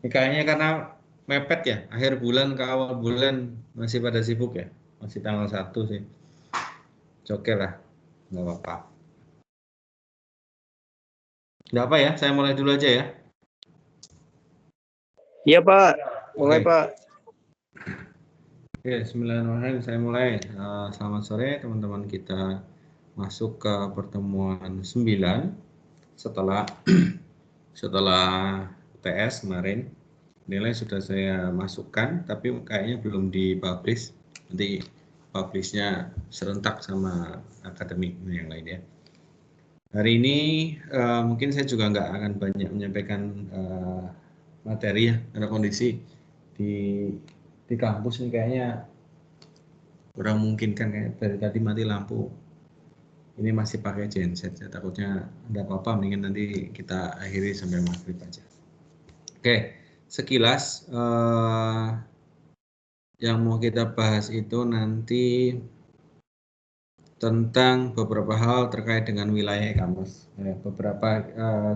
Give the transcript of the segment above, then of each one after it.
Ini kayaknya karena mepet ya, akhir bulan ke awal bulan masih pada sibuk ya, masih tanggal 1 sih. Oke lah, nggak apa-apa. Nggak apa ya, saya mulai dulu aja ya. Iya Pak, mulai Oke. Pak. Oke, bismillahirrahmanirrahim. Saya mulai. Selamat sore teman-teman, kita masuk ke pertemuan 9 setelah setelah UTS kemarin. Nilai sudah saya masukkan, tapi kayaknya belum dipublish. Nanti publishnya serentak sama akademik yang lain ya. Hari ini mungkin saya juga nggak akan banyak menyampaikan materi ya, karena kondisi di kampus ini kayaknya kurang mungkin kan, kayak dari tadi mati lampu. Ini masih pakai genset, ya takutnya ada apa-apa, mendingan nanti kita akhiri sampai maghrib aja. Oke, sekilas yang mau kita bahas itu nanti tentang beberapa hal terkait dengan wilayah e-commerce, beberapa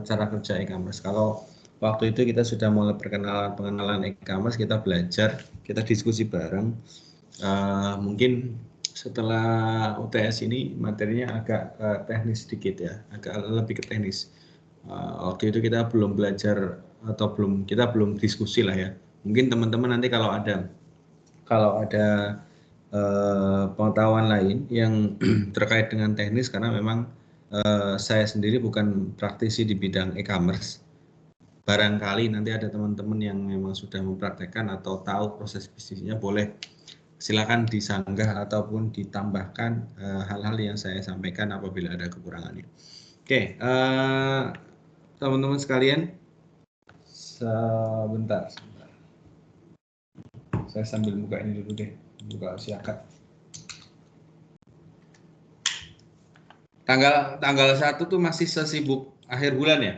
cara kerja e-commerce. Kalau waktu itu kita sudah mulai pengenalan e-commerce, kita belajar, kita diskusi bareng. Mungkin setelah UTS ini materinya agak teknis sedikit ya, agak lebih ke teknis. Waktu itu kita belum belajar atau kita belum diskusi lah ya. Mungkin teman-teman nanti kalau ada pengetahuan lain yang terkait dengan teknis, karena memang saya sendiri bukan praktisi di bidang e-commerce. Barangkali nanti ada teman-teman yang memang sudah mempraktekkan atau tahu proses bisnisnya, boleh silakan disanggah ataupun ditambahkan hal-hal yang saya sampaikan apabila ada kekurangannya. Oke, teman-teman sekalian, sebentar. Saya sambil buka ini dulu deh, buka siakat. Tanggal 1 tuh masih sesibuk akhir bulan ya?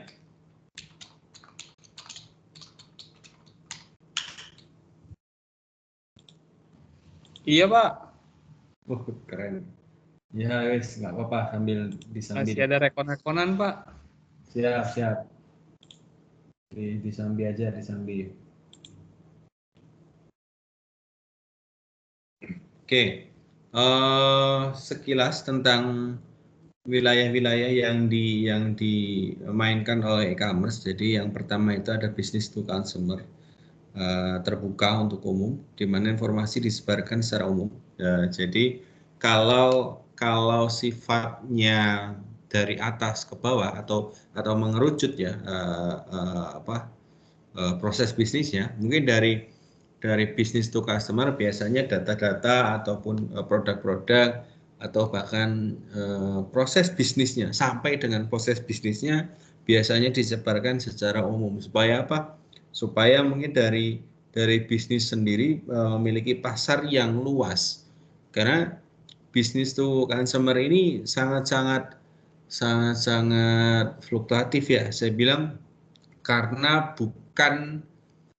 Iya Pak. Keren. Ya wes, nggak apa-apa, sambil disambi. Masih ada rekon-rekonan Pak. Siap. Disambi aja, disambi. Oke, sekilas tentang wilayah-wilayah yang dimainkan oleh e-commerce. Jadi yang pertama itu ada business to consumer, terbuka untuk umum, di mana informasi disebarkan secara umum. Jadi kalau sifatnya dari atas ke bawah atau mengerucut ya, proses bisnisnya, mungkin dari business to customer biasanya data-data ataupun produk-produk atau bahkan proses bisnisnya sampai dengan proses bisnisnya biasanya disebarkan secara umum. Supaya apa? Supaya mungkin dari bisnis sendiri memiliki pasar yang luas. Karena bisnis to consumer ini sangat-sangat fluktuatif ya. Saya bilang karena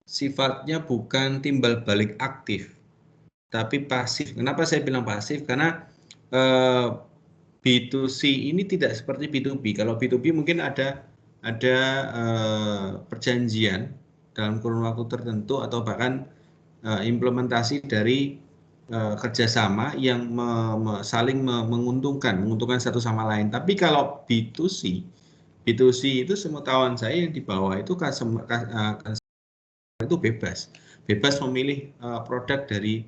sifatnya bukan timbal balik aktif, tapi pasif. Kenapa saya bilang pasif? Karena B2C ini tidak seperti B2B. Kalau B2B mungkin ada perjanjian dalam kurun waktu tertentu atau bahkan implementasi dari kerjasama yang saling menguntungkan satu sama lain. Tapi kalau B2C itu sepengetahuan saya yang di bawah itu customer itu bebas memilih produk dari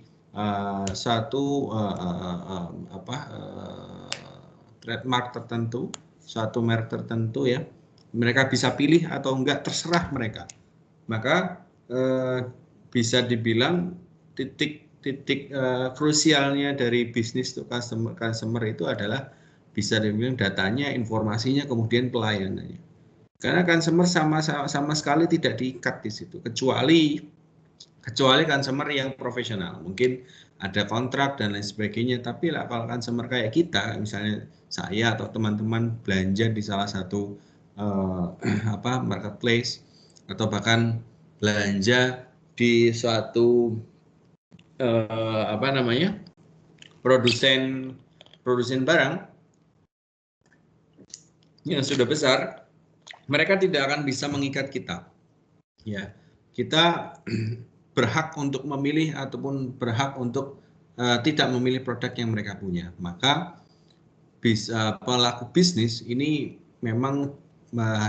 satu trademark tertentu, suatu merek tertentu ya. Mereka bisa pilih atau enggak, terserah mereka. Maka bisa dibilang titik krusialnya dari bisnis to customer itu adalah bisa dibilang datanya, informasinya, kemudian pelayanannya. Karena consumer sama sekali tidak diikat di situ, kecuali consumer yang profesional. Mungkin ada kontrak dan lain sebagainya, tapi lah kalau consumer kayak kita, misalnya saya atau teman-teman belanja di salah satu marketplace atau bahkan belanja di suatu produsen barang yang sudah besar, mereka tidak akan bisa mengikat kita. Ya, kita berhak untuk memilih ataupun berhak untuk tidak memilih produk yang mereka punya. Maka pelaku bisnis ini memang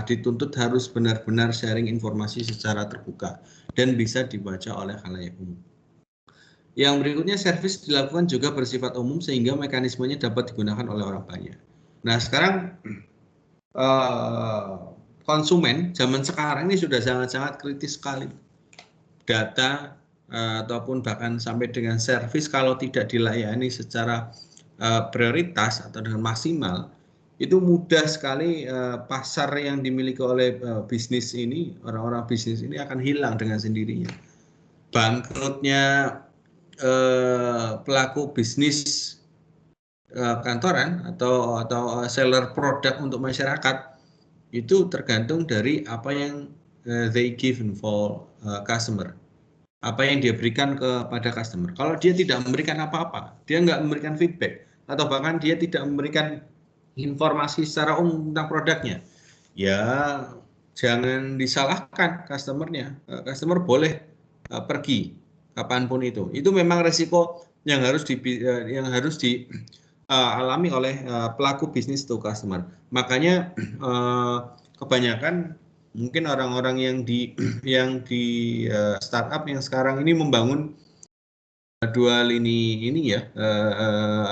dituntut harus benar-benar sharing informasi secara terbuka dan bisa dibaca oleh khalayak umum. Yang berikutnya, servis dilakukan juga bersifat umum sehingga mekanismenya dapat digunakan oleh orang banyak. Nah, sekarang konsumen zaman sekarang ini sudah sangat-sangat kritis sekali. Data ataupun bahkan sampai dengan servis kalau tidak dilayani secara prioritas atau dengan maksimal, itu mudah sekali pasar yang dimiliki oleh bisnis ini, orang-orang bisnis ini akan hilang dengan sendirinya. Bangkrutnya pelaku bisnis kantoran atau seller produk untuk masyarakat itu tergantung dari apa yang they give for customer, apa yang dia berikan kepada customer. Kalau dia tidak memberikan apa-apa, dia nggak memberikan feedback, atau bahkan dia tidak memberikan informasi secara umum tentang produknya, ya jangan disalahkan customernya. Customer boleh pergi kapanpun itu. Itu memang resiko yang harus dialami oleh pelaku bisnis to customer. Makanya kebanyakan mungkin orang-orang yang di startup yang sekarang ini membangun dua lini ini ya,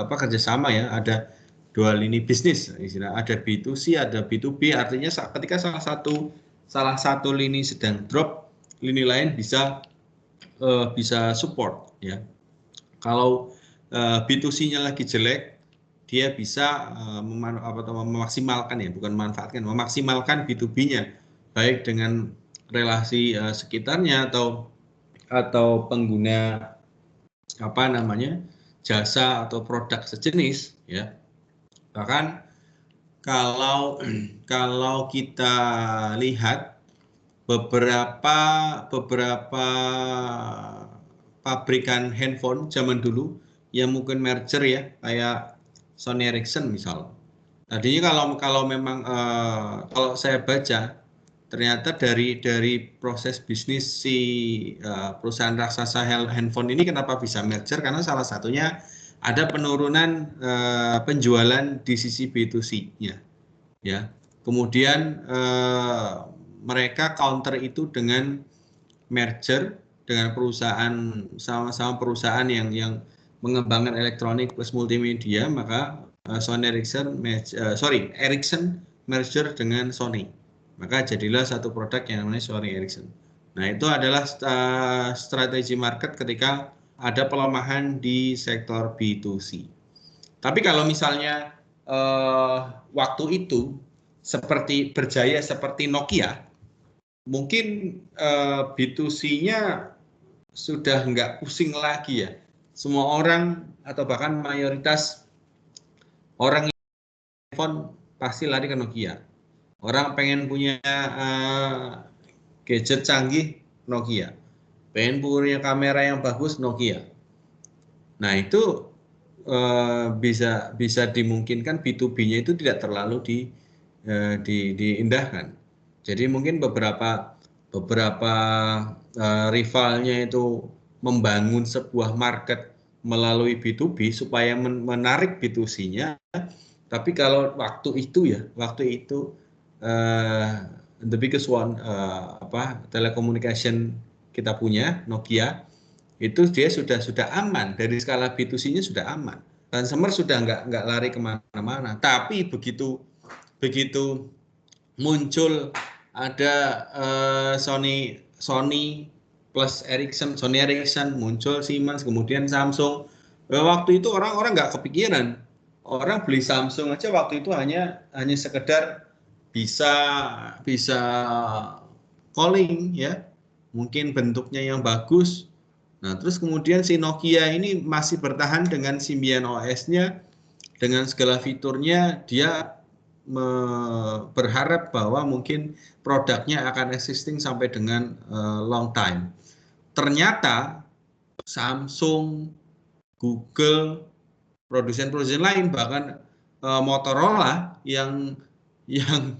kerjasama ya, ada dua lini bisnis, istilah ada B2C, ada B2B, artinya ketika salah satu lini sedang drop, lini lain bisa support ya. Kalau B2C-nya lagi jelek, dia bisa memaksimalkan ya, bukan memanfaatkan, memaksimalkan B2B-nya, baik dengan relasi sekitarnya atau pengguna jasa atau produk sejenis ya. Bahkan kalau kita lihat beberapa pabrikan handphone zaman dulu yang mungkin merger ya, kayak Sony Ericsson misal. Tadinya kalau memang kalau saya baca, ternyata dari proses bisnis si perusahaan raksasa handphone ini kenapa bisa merger, karena salah satunya ada penurunan penjualan di sisi B2C-nya ya. Kemudian mereka counter itu dengan merger dengan perusahaan, sama-sama perusahaan yang mengembangkan elektronik plus multimedia, maka Ericsson merger dengan Sony. Maka jadilah satu produk yang namanya Sony Ericsson. Nah, itu adalah strategi market ketika ada pelemahan di sektor B2C. Tapi kalau misalnya waktu itu berjaya seperti Nokia, mungkin B2C-nya sudah nggak pusing lagi ya. Semua orang atau bahkan mayoritas orang yang iPhone pasti lari ke Nokia. Orang pengen punya gadget canggih, Nokia. Pengen punya kamera yang bagus, Nokia. Nah, itu bisa dimungkinkan B2B-nya itu tidak terlalu diindahkan. Jadi mungkin beberapa rivalnya itu membangun sebuah market melalui B2B supaya menarik B2C-nya. Tapi kalau waktu itu the biggest one telekommunikasi kita punya Nokia, itu dia sudah aman, dari skala B2C-nya sudah aman. Consumer sudah nggak lari kemana-mana. Tapi begitu muncul ada Sony plus Ericsson, Sony Ericsson, muncul Siemens, kemudian Samsung. Waktu itu orang-orang nggak kepikiran. Orang beli Samsung aja waktu itu hanya sekedar bisa calling ya, mungkin bentuknya yang bagus. Nah, terus kemudian si Nokia ini masih bertahan dengan Symbian OS-nya, dengan segala fiturnya. Dia berharap bahwa mungkin produknya akan existing sampai dengan long time. Ternyata Samsung, Google, produsen-produsen lain, bahkan Motorola yang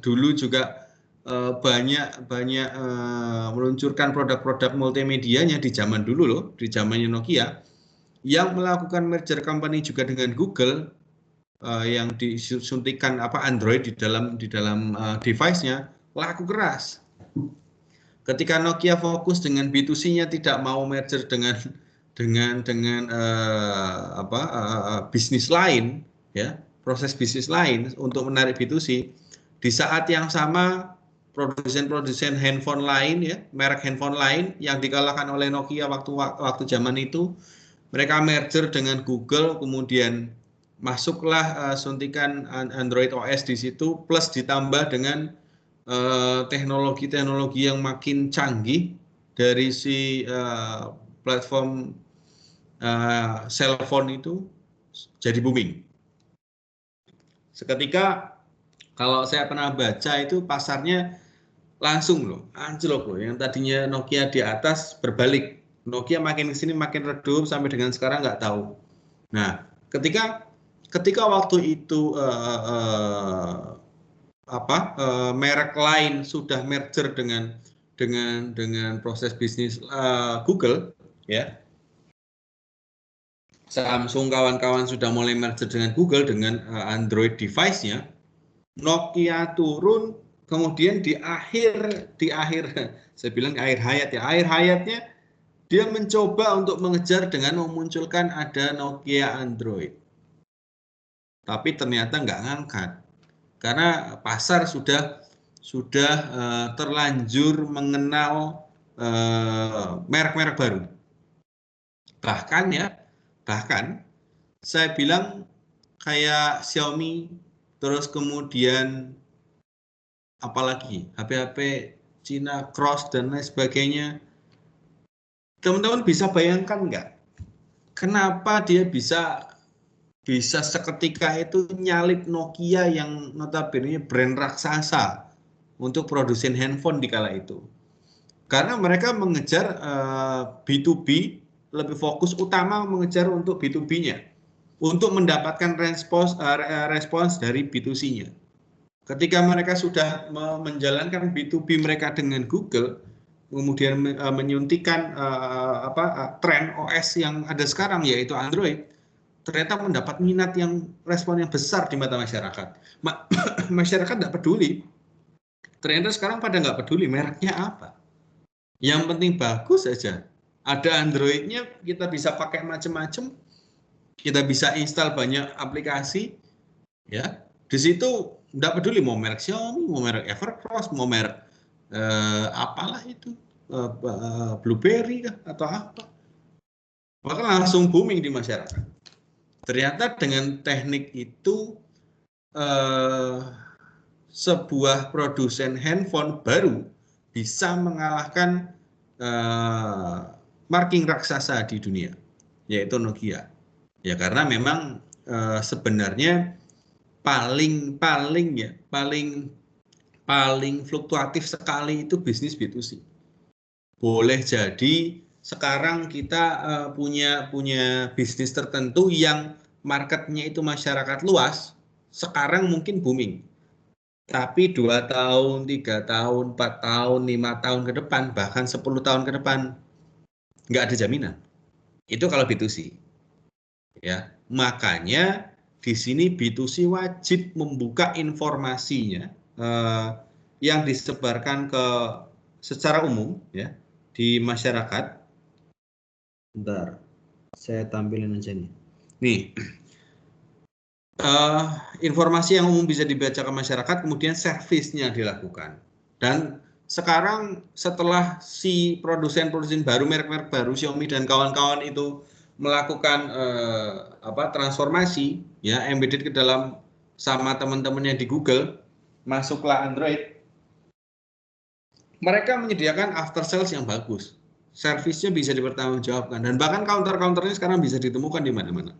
dulu juga banyak meluncurkan produk-produk multimedianya di zaman dulu loh, di zamannya Nokia, yang melakukan merger company juga dengan Google, yang disuntikan Android di dalam device-nya, laku keras. Ketika Nokia fokus dengan B2C-nya, tidak mau merger dengan bisnis lain, ya, proses bisnis lain untuk menarik B2C. Di saat yang sama, produsen handphone lain, ya, merek handphone lain yang dikalahkan oleh Nokia waktu zaman itu, mereka merger dengan Google, kemudian masuklah suntikan Android OS di situ, plus ditambah dengan teknologi-teknologi yang makin canggih dari si platform cellphone itu, jadi booming. Seketika kalau saya pernah baca itu pasarnya langsung loh, anjlok loh. Yang tadinya Nokia di atas berbalik, Nokia makin kesini makin redup sampai dengan sekarang nggak tahu. Nah, ketika waktu itu merek lain sudah merger dengan proses bisnis Google, ya, Samsung kawan-kawan sudah mulai merger dengan Google dengan Android device-nya, Nokia turun, kemudian di akhir saya bilang akhir hayatnya dia mencoba untuk mengejar dengan memunculkan ada Nokia Android, tapi ternyata nggak ngangkat karena pasar sudah terlanjur mengenal merek-merek baru. Bahkan saya bilang kayak Xiaomi, terus kemudian apalagi HP-HP Cina Cross dan lain sebagainya. Teman-teman bisa bayangkan nggak? Kenapa dia bisa seketika itu nyalip Nokia yang notabene brand raksasa untuk produsen handphone di kala itu. Karena mereka mengejar B2B, lebih fokus utama mengejar untuk B2B-nya, untuk mendapatkan respons dari B2C-nya. Ketika mereka sudah menjalankan B2B mereka dengan Google, kemudian menyuntikkan tren OS yang ada sekarang yaitu Android, ternyata mendapat minat yang respon yang besar di mata masyarakat. Masyarakat tidak peduli. Ternyata sekarang pada nggak peduli mereknya apa. Yang penting bagus saja. Ada Android-nya, kita bisa pakai macam-macam, kita bisa install banyak aplikasi, ya. Di situ nggak peduli mau merek Xiaomi, mau merek Evercross, mau merek apalah itu, BlueBerry kah, atau apa. Maka langsung booming di masyarakat. Ternyata dengan teknik itu sebuah produsen handphone baru bisa mengalahkan marking raksasa di dunia, yaitu Nokia. Ya karena memang sebenarnya paling fluktuatif sekali itu bisnis B2C. Boleh jadi sekarang kita punya bisnis tertentu yang marketnya itu masyarakat luas, sekarang mungkin booming. Tapi 2 tahun, 3 tahun, 4 tahun, 5 tahun ke depan, bahkan 10 tahun ke depan, nggak ada jaminan. Itu kalau B2C. Ya, makanya di sini B2C wajib membuka informasinya yang disebarkan secara umum, ya, di masyarakat. Bentar, saya tampilin aja nih. Nih, informasi yang umum bisa dibaca ke masyarakat, kemudian servisnya dilakukan. Dan sekarang setelah si produsen baru, merek-merek baru, Xiaomi dan kawan-kawan itu melakukan transformasi, ya, embedded ke dalam sama teman-temannya di Google, masuklah Android. Mereka menyediakan after sales yang bagus. Servisnya bisa dipertanggungjawabkan dan bahkan counter-counternya sekarang bisa ditemukan di mana-mana.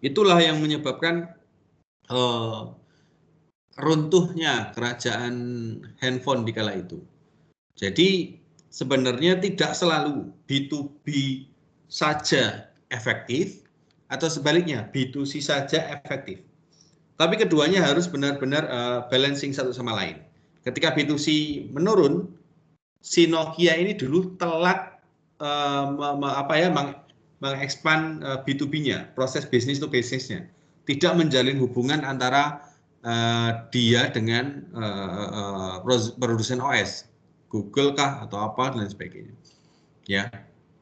Itulah yang menyebabkan runtuhnya kerajaan handphone di kala itu. Jadi sebenarnya tidak selalu B2B saja efektif atau sebaliknya B2C saja efektif. Tapi keduanya harus benar-benar balancing satu sama lain. ketika B2C menurun, si Nokia ini dulu telat mengekspand B2B-nya, proses bisnis to bisnisnya, tidak menjalin hubungan antara dia dengan produsen OS, Google kah atau apa dan sebagainya. Ya,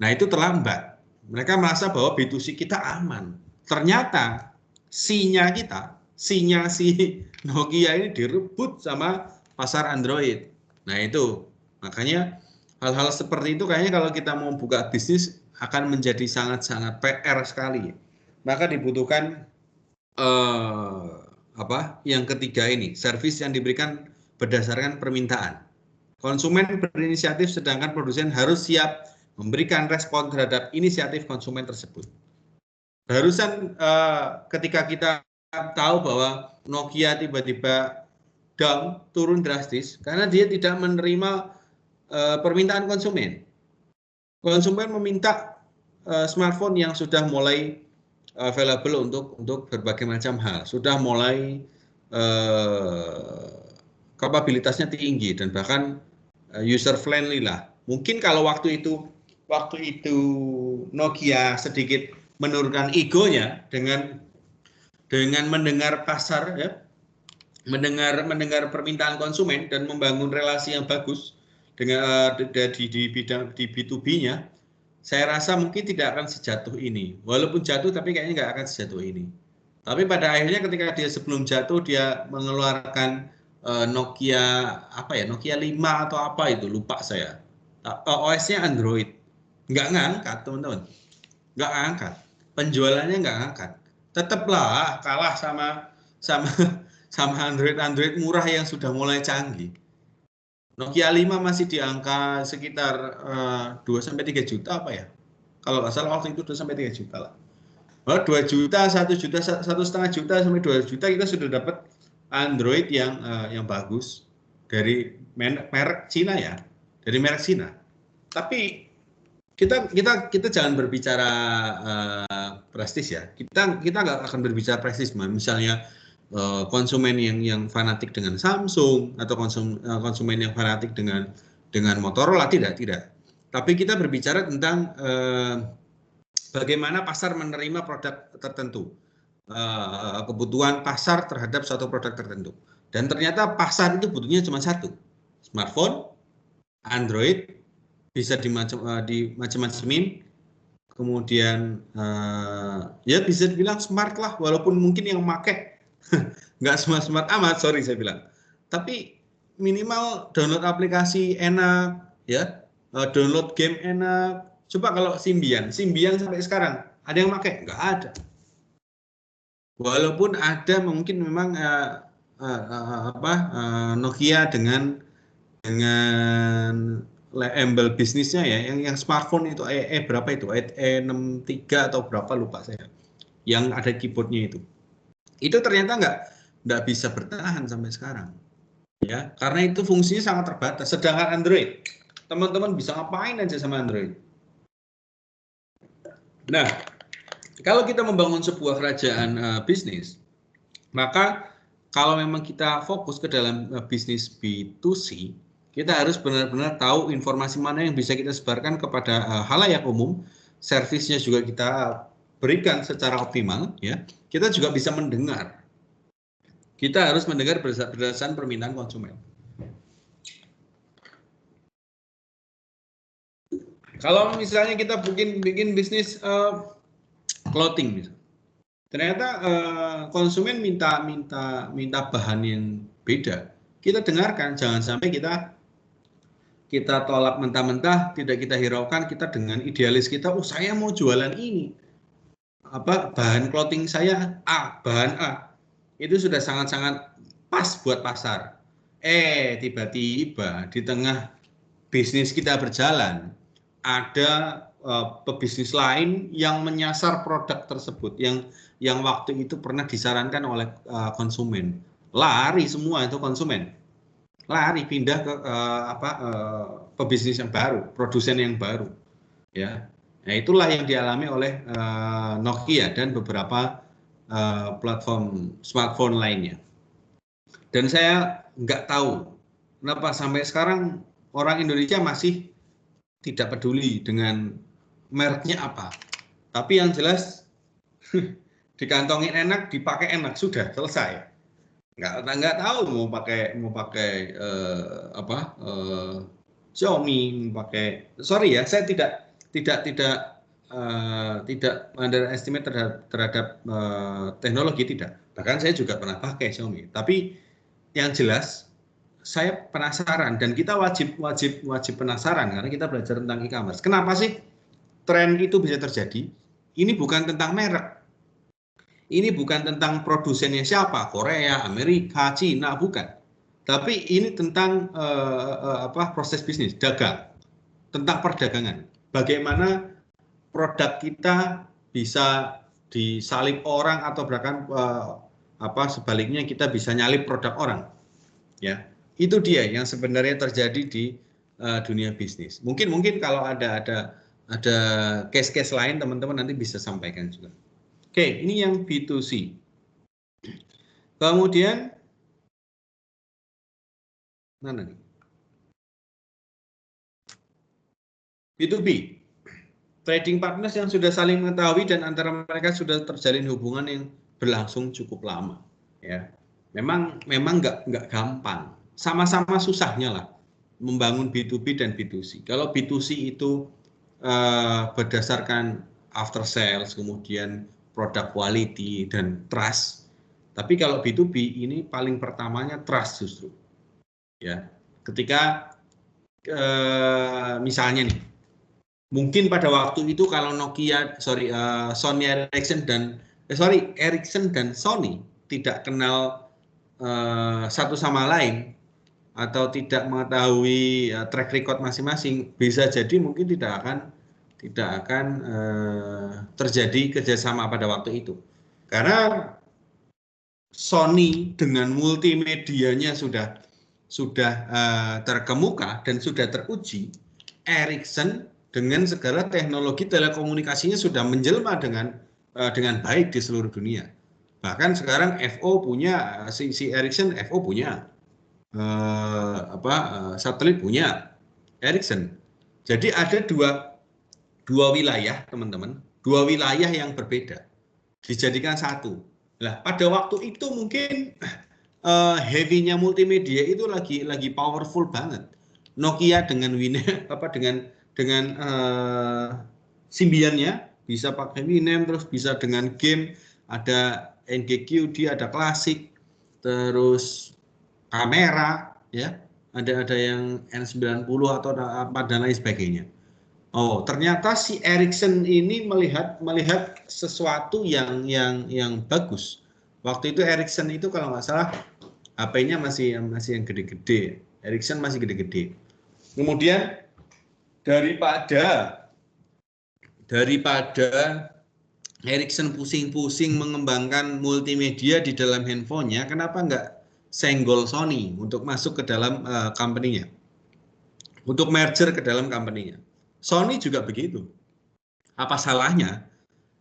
nah itu terlambat. Mereka merasa bahwa B2C kita aman. Ternyata C-nya si Nokia ini direbut sama pasar Android. Nah itu, makanya hal-hal seperti itu kayaknya kalau kita mau buka bisnis akan menjadi sangat-sangat PR sekali. Maka dibutuhkan yang ketiga ini, servis yang diberikan berdasarkan permintaan. Konsumen berinisiatif sedangkan produsen harus siap memberikan respon terhadap inisiatif konsumen tersebut. Barusan ketika kita tahu bahwa Nokia tiba-tiba down, turun drastis, karena dia tidak menerima permintaan konsumen. Konsumen meminta smartphone yang sudah mulai available untuk berbagai macam hal, sudah mulai kapabilitasnya tinggi dan bahkan user friendly lah. Mungkin kalau waktu itu Nokia sedikit menurunkan egonya dengan mendengar pasar, ya, mendengar permintaan konsumen dan membangun relasi yang bagus dengan di bidang di B2B-nya, saya rasa mungkin tidak akan sejatuh ini. Walaupun jatuh, tapi kayaknya nggak akan sejatuh ini. Tapi pada akhirnya ketika dia sebelum jatuh dia mengeluarkan Nokia Nokia 5 atau apa itu, lupa saya. OS-nya Android. Nggak ngangkat, teman-teman. Nggak ngangkat. Penjualannya nggak ngangkat. Tetaplah kalah sama Android murah yang sudah mulai canggih. Nokia 5 masih di angka sekitar 2-3 juta apa ya? Kalau nggak salah waktu itu 2-3 juta lah. 2 juta, 1 juta, 1,5 juta sampai 2 juta kita sudah dapat Android yang bagus dari merek Cina ya, dari merek Cina. Tapi kita jangan berbicara prestis ya. Kita nggak akan berbicara prestis, misalnya konsumen yang fanatik dengan Samsung atau konsumen yang fanatik dengan Motorola, tidak. Tapi kita berbicara tentang bagaimana pasar menerima produk tertentu, kebutuhan pasar terhadap suatu produk tertentu. Dan ternyata pasar itu butuhnya cuma satu, smartphone, Android, bisa di macam-macamin, kemudian ya bisa dibilang smart lah, walaupun mungkin yang pakai nggak smart amat, sorry saya bilang. Tapi minimal download aplikasi enak, ya, download game enak. Coba kalau Symbian sampai sekarang ada yang pakai? Nggak ada. Walaupun ada mungkin memang Nokia dengan embel bisnisnya ya, yang smartphone itu berapa itu? E63 atau berapa lupa saya. Yang ada keyboardnya itu. Itu ternyata nggak bisa bertahan sampai sekarang, ya, karena itu fungsinya sangat terbatas. Sedangkan Android, teman-teman bisa ngapain aja sama Android. Nah, kalau kita membangun sebuah kerajaan bisnis, maka kalau memang kita fokus ke dalam bisnis B2C, kita harus benar-benar tahu informasi mana yang bisa kita sebarkan kepada halayak umum, servisnya juga kita berikan secara optimal, ya. Kita juga bisa mendengar. Kita harus mendengar berdasarkan permintaan konsumen. Kalau misalnya kita bikin bisnis clothing, misalnya, ternyata konsumen minta bahan yang beda. Kita dengarkan, jangan sampai kita tolak mentah-mentah, tidak kita hiraukan. Kita dengan idealis kita, saya mau jualan ini, bahan clothing saya bahan A. Itu sudah sangat-sangat pas buat pasar. Tiba-tiba di tengah bisnis kita berjalan, ada pebisnis lain yang menyasar produk tersebut yang waktu itu pernah disarankan oleh konsumen. Lari semua itu konsumen. Lari pindah ke pebisnis yang baru, produsen yang baru. Ya. Nah, itulah yang dialami oleh Nokia dan beberapa platform smartphone lainnya. Dan saya nggak tahu Kenapa sampai sekarang orang Indonesia masih tidak peduli dengan mereknya apa. Tapi yang jelas dikantongin enak, dipakai enak, sudah selesai. Nggak tahu mau pakai Xiaomi, sorry ya, saya tidak underestimate terhadap teknologi, tidak. Bahkan saya juga pernah pakai Xiaomi. Tapi yang jelas saya penasaran, dan kita wajib penasaran karena kita belajar tentang e-commerce. Kenapa sih tren itu bisa terjadi? Ini bukan tentang merek. Ini bukan tentang produsennya siapa, Korea, Amerika, Cina, bukan. Tapi ini tentang proses bisnis, dagang, tentang perdagangan. Bagaimana produk kita bisa disalip orang atau bahkan sebaliknya kita bisa nyalip produk orang. Ya, itu dia yang sebenarnya terjadi di dunia bisnis. Mungkin kalau ada case-case lain, teman-teman nanti bisa sampaikan juga. Oke, ini yang B2C. Kemudian mana nih? B2B. Trading partners yang sudah saling mengetahui dan antara mereka sudah terjalin hubungan yang berlangsung cukup lama. Ya, memang nggak gampang. Sama-sama susahnya lah membangun B2B dan B2C. Kalau B2C itu berdasarkan after sales, kemudian product quality dan trust. Tapi kalau B2B ini paling pertamanya trust justru. Ya, ketika misalnya nih, mungkin pada waktu itu kalau Sony Ericsson dan Sony tidak kenal satu sama lain atau tidak mengetahui track record masing-masing, bisa jadi mungkin tidak akan terjadi kerjasama pada waktu itu. Karena Sony dengan multimedianya sudah terkemuka dan sudah teruji, Ericsson dengan segala teknologi telekomunikasinya sudah menjelma dengan baik di seluruh dunia. Bahkan sekarang FO punya, si Ericsson FO punya, satelit punya Ericsson. Jadi ada dua wilayah, teman-teman, dua wilayah yang berbeda dijadikan satu. Nah, pada waktu itu mungkin heavy-nya multimedia itu lagi powerful banget. Nokia dengan dengan Symbian-nya bisa pakai Winem, terus bisa dengan game, ada NGQD, ada klasik, terus kamera, ya, ada yang N90 atau apa dan lain sebagainya. Oh, ternyata si Ericsson ini melihat sesuatu yang bagus. Waktu itu Ericsson itu kalau nggak salah HP-nya masih yang gede-gede. Ericsson masih gede-gede. Kemudian daripada Ericsson pusing-pusing mengembangkan multimedia di dalam handphonenya, kenapa nggak senggol Sony untuk masuk ke dalam company-nya, untuk merger ke dalam company-nya. Sony juga begitu. Apa salahnya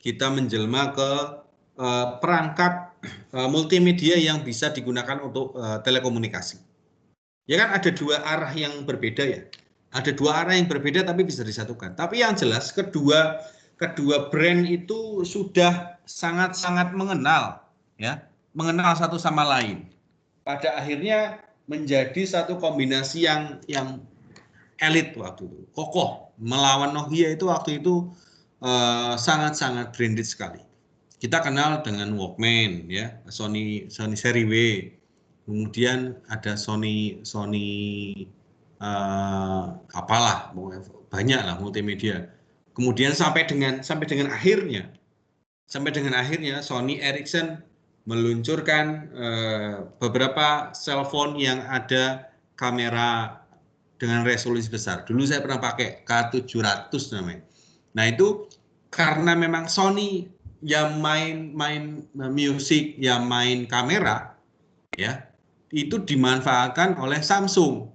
kita menjelma ke perangkat multimedia yang bisa digunakan untuk telekomunikasi? Ya kan ada dua arah yang berbeda ya. Ada dua arah yang berbeda tapi bisa disatukan. Tapi yang jelas kedua brand itu sudah sangat-sangat mengenal satu sama lain. Pada akhirnya menjadi satu kombinasi yang elit waktu itu, kokoh. Melawan Nokia itu waktu itu sangat-sangat branded sekali. Kita kenal dengan Walkman, ya, Sony seri W. Kemudian ada Sony apalah, banyak lah multimedia. Kemudian sampai dengan akhirnya Sony Ericsson meluncurkan beberapa cellphone yang ada kamera dengan resolusi besar. Dulu saya pernah pakai K700 namanya. Nah, itu karena memang Sony yang main musik, yang main kamera, ya, itu dimanfaatkan oleh Samsung.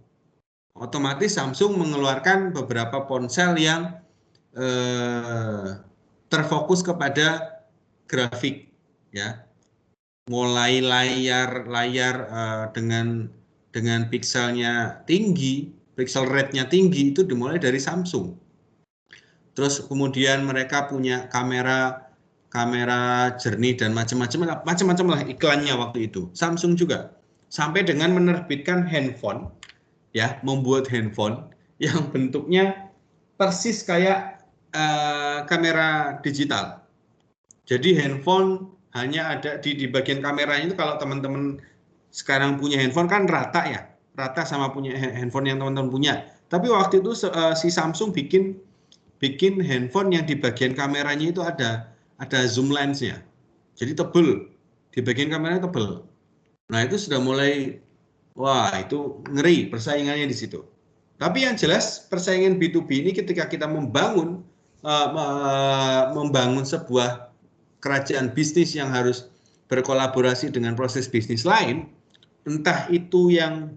Otomatis Samsung mengeluarkan beberapa ponsel yang terfokus kepada grafik, ya, mulai layar dengan dengan pixelnya tinggi, pixel rate-nya tinggi itu dimulai dari Samsung. Terus kemudian mereka punya kamera jernih dan macam-macam lah iklannya waktu itu. Samsung juga sampai dengan menerbitkan handphone, ya, membuat handphone yang bentuknya persis kayak kamera digital. Jadi handphone hanya ada di bagian kameranya itu, kalau teman-teman sekarang punya handphone kan rata ya, rata sama punya handphone yang teman-teman punya. Tapi waktu itu si Samsung bikin handphone yang di bagian kameranya itu ada zoom lensnya. Jadi tebel, di bagian kameranya tebel. Nah itu sudah mulai, wah itu ngeri persaingannya di situ. Tapi yang jelas persaingan B2B ini ketika kita membangun sebuah kerajaan bisnis yang harus berkolaborasi dengan proses bisnis lain, entah itu yang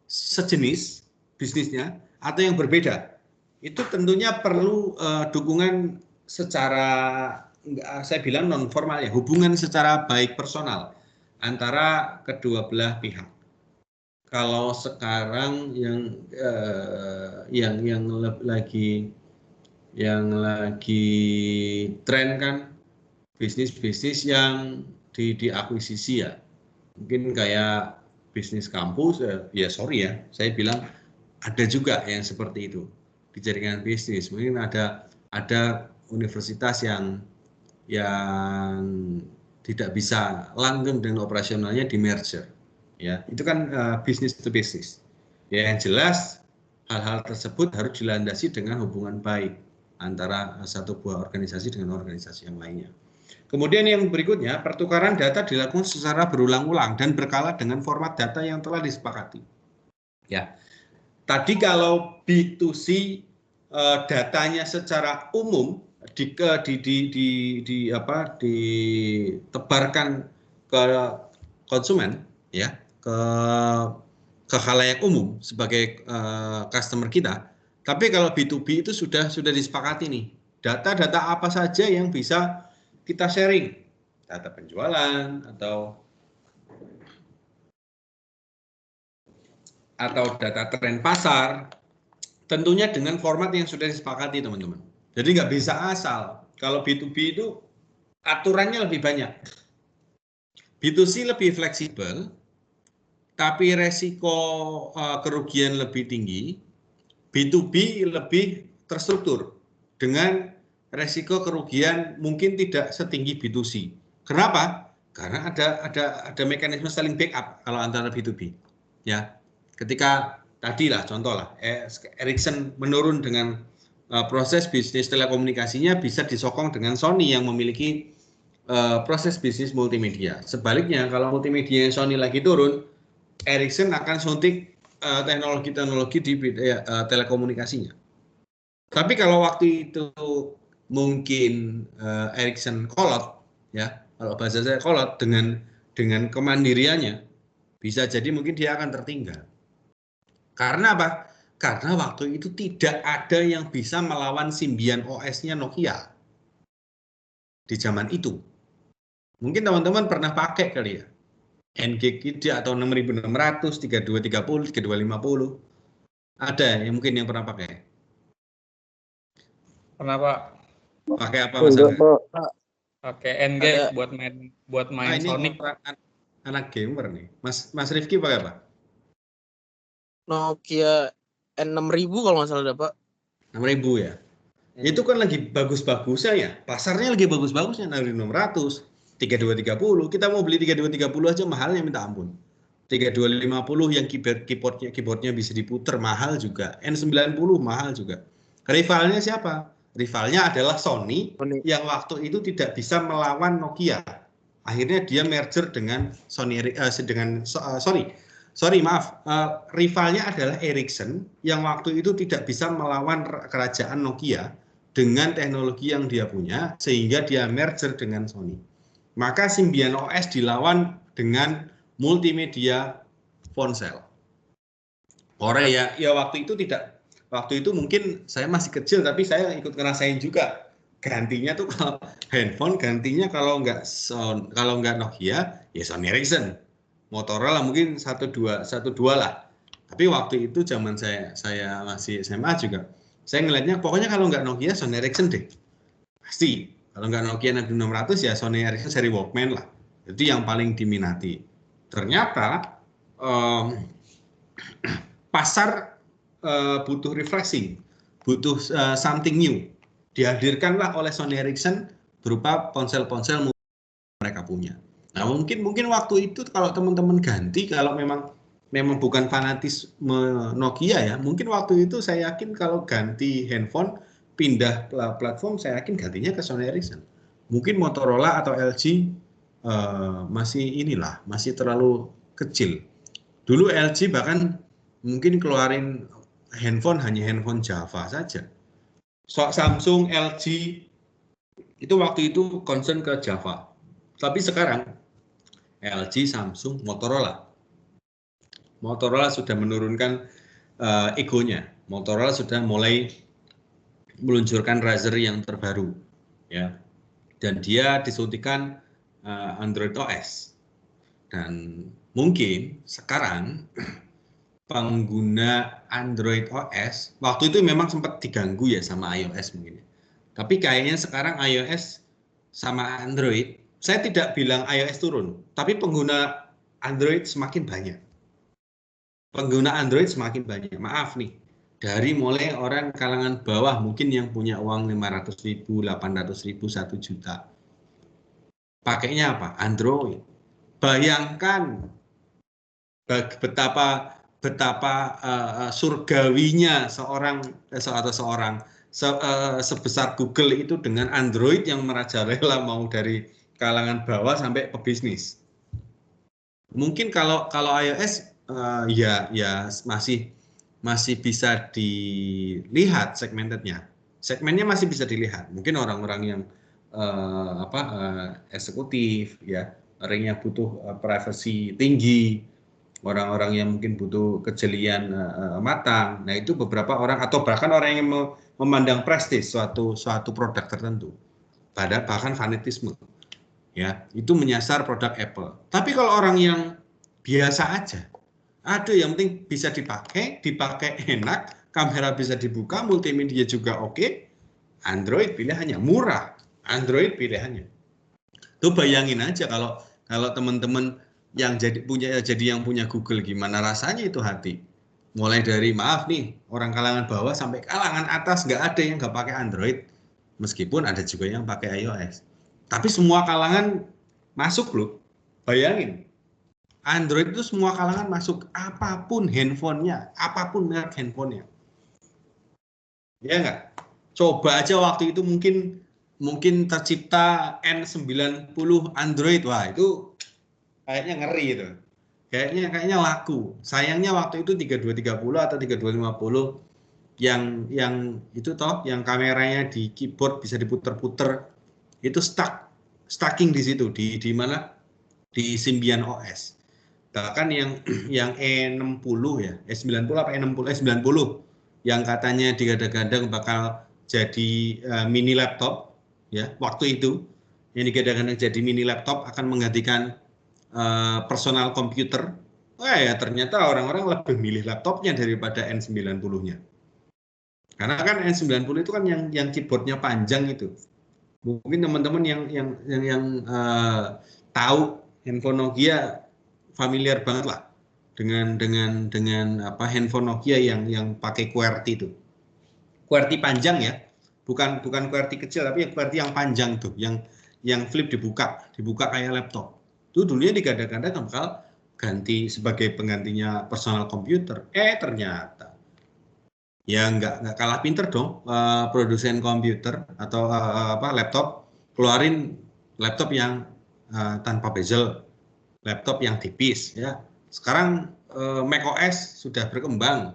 sejenis bisnisnya atau yang berbeda, itu tentunya perlu dukungan secara, saya bilang non formal ya, hubungan secara baik personal antara kedua belah pihak. Kalau sekarang yang lagi tren kan bisnis-bisnis yang diakuisisi ya, mungkin kayak bisnis kampus, ya sorry ya, saya bilang ada juga yang seperti itu di jaringan bisnis. Mungkin ada universitas yang tidak bisa langgeng dengan operasionalnya di merger, ya itu kan bisnis to bisnis. Ya yang jelas hal-hal tersebut harus dilandasi dengan hubungan baik antara satu buah organisasi dengan organisasi yang lainnya. Kemudian yang berikutnya, pertukaran data dilakukan secara berulang-ulang dan berkala dengan format data yang telah disepakati. Ya, tadi kalau B2C datanya secara umum ditebarkan ke konsumen, ya, ke khalayak umum sebagai customer kita. Tapi kalau B2B itu sudah disepakati nih, data-data apa saja yang bisa kita sharing, data penjualan atau data tren pasar, tentunya dengan format yang sudah disepakati teman-teman. Jadi nggak bisa asal. Kalau B2B itu aturannya lebih banyak. B2C lebih fleksibel, tapi resiko kerugian lebih tinggi. B2B lebih terstruktur dengan resiko kerugian mungkin tidak setinggi B2C. Kenapa? Karena ada mekanisme saling backup kalau antara B2B. Ya, ketika tadi lah contoh lah, Ericsson menurun dengan proses bisnis telekomunikasinya bisa disokong dengan Sony yang memiliki proses bisnis multimedia. Sebaliknya kalau multimedia Sony lagi turun, Ericsson akan suntik teknologi-teknologi di telekomunikasinya. Tapi kalau waktu itu mungkin Ericsson kolot, ya, kalau bahasa saya kolot dengan kemandiriannya, bisa jadi mungkin dia akan tertinggal. Karena apa? Karena waktu itu tidak ada yang bisa melawan Symbian OS-nya Nokia di zaman itu. Mungkin teman-teman pernah pakai kali ya, NG atau 6600, 3230, 3250. Ada yang mungkin yang pernah pakai? Pernah Pak? Pakai apa Mas Angga? Pakai NG buat main ini Sonic. Anak gamer nih. Mas Rifki pakai apa? Nokia N6000 kalau nggak salah ada Pak. 6000 ya. Itu kan lagi bagus-bagusnya ya. Pasarnya lagi bagus-bagusnya dari 600, 3230. Kita mau beli 3230 aja mahalnya minta ampun. 3250 yang keyboardnya bisa diputer mahal juga. N90 mahal juga. Rivalnya siapa? Rivalnya adalah Sony yang waktu itu tidak bisa melawan Nokia. Akhirnya dia merger dengan rivalnya adalah Ericsson yang waktu itu tidak bisa melawan kerajaan Nokia dengan teknologi yang dia punya sehingga dia merger dengan Sony. Maka Symbian OS dilawan dengan multimedia ponsel. Korea ya waktu itu mungkin saya masih kecil tapi saya ikut ngerasain juga. Gantinya tuh kalau handphone gantinya kalau nggak Nokia ya Sony Ericsson. Motorola mungkin 12 lah. Tapi waktu itu zaman saya masih SMA juga, saya ngelihatnya pokoknya kalau nggak Nokia, Sony Ericsson deh. Pasti. Kalau nggak Nokia 600 ya Sony Ericsson seri Walkman lah. Itu yang paling diminati. Ternyata pasar butuh refreshing, butuh something new. Dihadirkanlah oleh Sony Ericsson berupa ponsel-ponsel mereka punya. Nah, mungkin waktu itu kalau teman-teman ganti, kalau memang bukan fanatisme Nokia ya, mungkin waktu itu saya yakin kalau ganti handphone, pindah platform, saya yakin gantinya ke Sony Ericsson. Mungkin Motorola atau LG masih terlalu kecil. Dulu LG bahkan mungkin keluarin handphone hanya handphone Java saja. Samsung, LG itu waktu itu concern ke Java. Tapi sekarang LG, Samsung, Motorola sudah menurunkan egonya. Motorola sudah mulai meluncurkan Razr yang terbaru, ya, dan dia disuntikan Android OS. Dan mungkin sekarang pengguna Android OS waktu itu memang sempat diganggu ya sama iOS mungkin. Tapi kayaknya sekarang iOS sama Android, saya tidak bilang iOS turun, tapi pengguna Android semakin banyak. Pengguna Android semakin banyak. Maaf nih, dari mulai orang kalangan bawah mungkin yang punya uang 500.000, 800.000, 1 juta. Pakainya apa? Android. Bayangkan betapa surgawinya seorang sebesar Google itu dengan Android yang merajalela, mau dari kalangan bawah sampai pebisnis. Mungkin kalau iOS ya masih bisa dilihat segmentednya. Segmennya masih bisa dilihat. Mungkin orang-orang yang eksekutif ya, orang yang butuh privasi tinggi, orang-orang yang mungkin butuh kejelian matang. Nah, itu beberapa orang, atau bahkan orang yang memandang prestis suatu produk tertentu. Bahkan fanatisme. Ya, itu menyasar produk Apple. Tapi kalau orang yang biasa aja, ada yang penting bisa dipakai enak, kamera bisa dibuka, multimedia juga oke, Android pilihannya murah. Android pilihannya. Tuh bayangin aja kalau teman-teman yang yang punya Google, gimana rasanya itu hati. Mulai dari maaf nih, orang kalangan bawah sampai kalangan atas nggak ada yang nggak pakai Android. Meskipun ada juga yang pakai iOS. Tapi semua kalangan masuk loh. Bayangin. Android itu semua kalangan masuk, apapun handphonenya, apapun merek handphonenya. Ya nggak? Coba aja waktu itu mungkin tercipta N90 Android. Wah, itu kayaknya ngeri itu. Kayaknya laku. Sayangnya waktu itu 3230 atau 3250 yang itu toh, yang kameranya di keyboard bisa diputer-puter, itu stucking di situ, di mana, di Symbian OS. Bahkan yang E60 ya, E90 apa E60, E90 yang katanya digadang-gadang bakal jadi mini laptop ya, waktu itu yang digadang-gadang jadi mini laptop akan menggantikan personal komputer. Wah ya, ternyata orang-orang lebih milih laptopnya daripada N90-nya. Karena kan N90 itu kan yang keyboardnya panjang itu. Mungkin teman-teman yang tahu handphone Nokia familiar banget lah dengan handphone Nokia yang pakai QWERTY itu. QWERTY panjang ya. Bukan QWERTY kecil, tapi QWERTY yang panjang tuh, yang flip dibuka kayak laptop. Itu dulunya digadang-gadang bakal ganti sebagai penggantinya personal computer. Ternyata ya nggak kalah pinter dong produsen komputer atau laptop, keluarin laptop yang tanpa bezel, laptop yang tipis ya. Sekarang macOS sudah berkembang.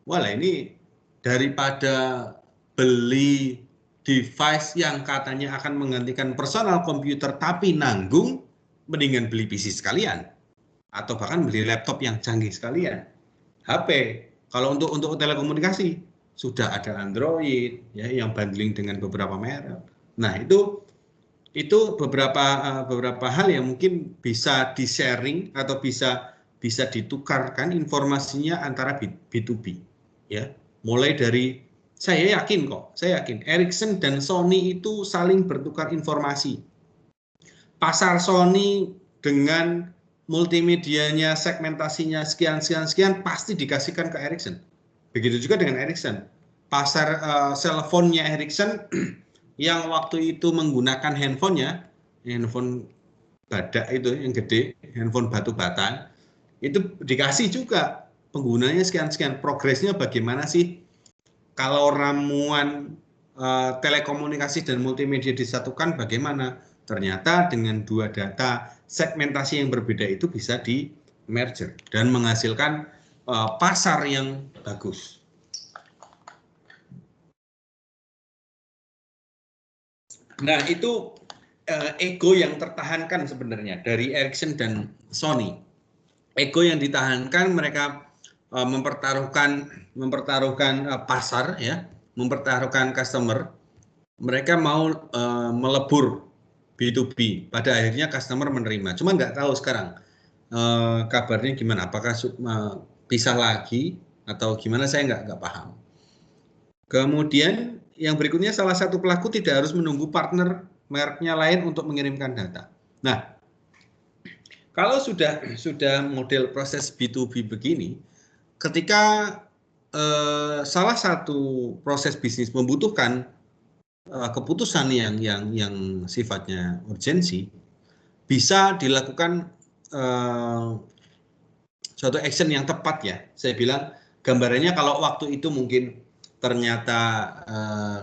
Wah, ini daripada beli device yang katanya akan menggantikan personal computer tapi nanggung, mendingan beli PC sekalian atau bahkan beli laptop yang canggih sekalian. HP. Kalau untuk telekomunikasi sudah ada Android ya, yang bundling dengan beberapa merek. Nah, itu Itu beberapa hal yang mungkin bisa di-sharing atau bisa ditukarkan informasinya antara B2B, ya. Mulai dari saya yakin Ericsson dan Sony itu saling bertukar informasi. Pasar Sony dengan multimedianya, segmentasinya sekian pasti dikasihkan ke Ericsson. Begitu juga dengan Ericsson. Pasar cellphone-nya Ericsson yang waktu itu menggunakan handphone badak itu yang gede, handphone batu bata, itu dikasih juga penggunanya sekian. Progresnya bagaimana sih kalau ramuan telekomunikasi dan multimedia disatukan bagaimana? Ternyata dengan dua data segmentasi yang berbeda itu bisa di merger dan menghasilkan pasar yang bagus. Nah, itu ego yang tertahankan sebenarnya dari Ericsson dan Sony. Ego yang ditahankan, mereka mempertaruhkan pasar, ya, mempertaruhkan customer. Mereka mau melebur B2B. Pada akhirnya customer menerima. Cuma nggak tahu sekarang kabarnya gimana. Apakah pisah lagi atau gimana? Saya nggak paham. Kemudian yang berikutnya, salah satu pelaku tidak harus menunggu partner mereknya lain untuk mengirimkan data. Nah, kalau sudah model proses B2B begini, ketika salah satu proses bisnis membutuhkan keputusan yang sifatnya urgensi, bisa dilakukan suatu action yang tepat, ya. Saya bilang gambarannya kalau waktu itu mungkin ternyata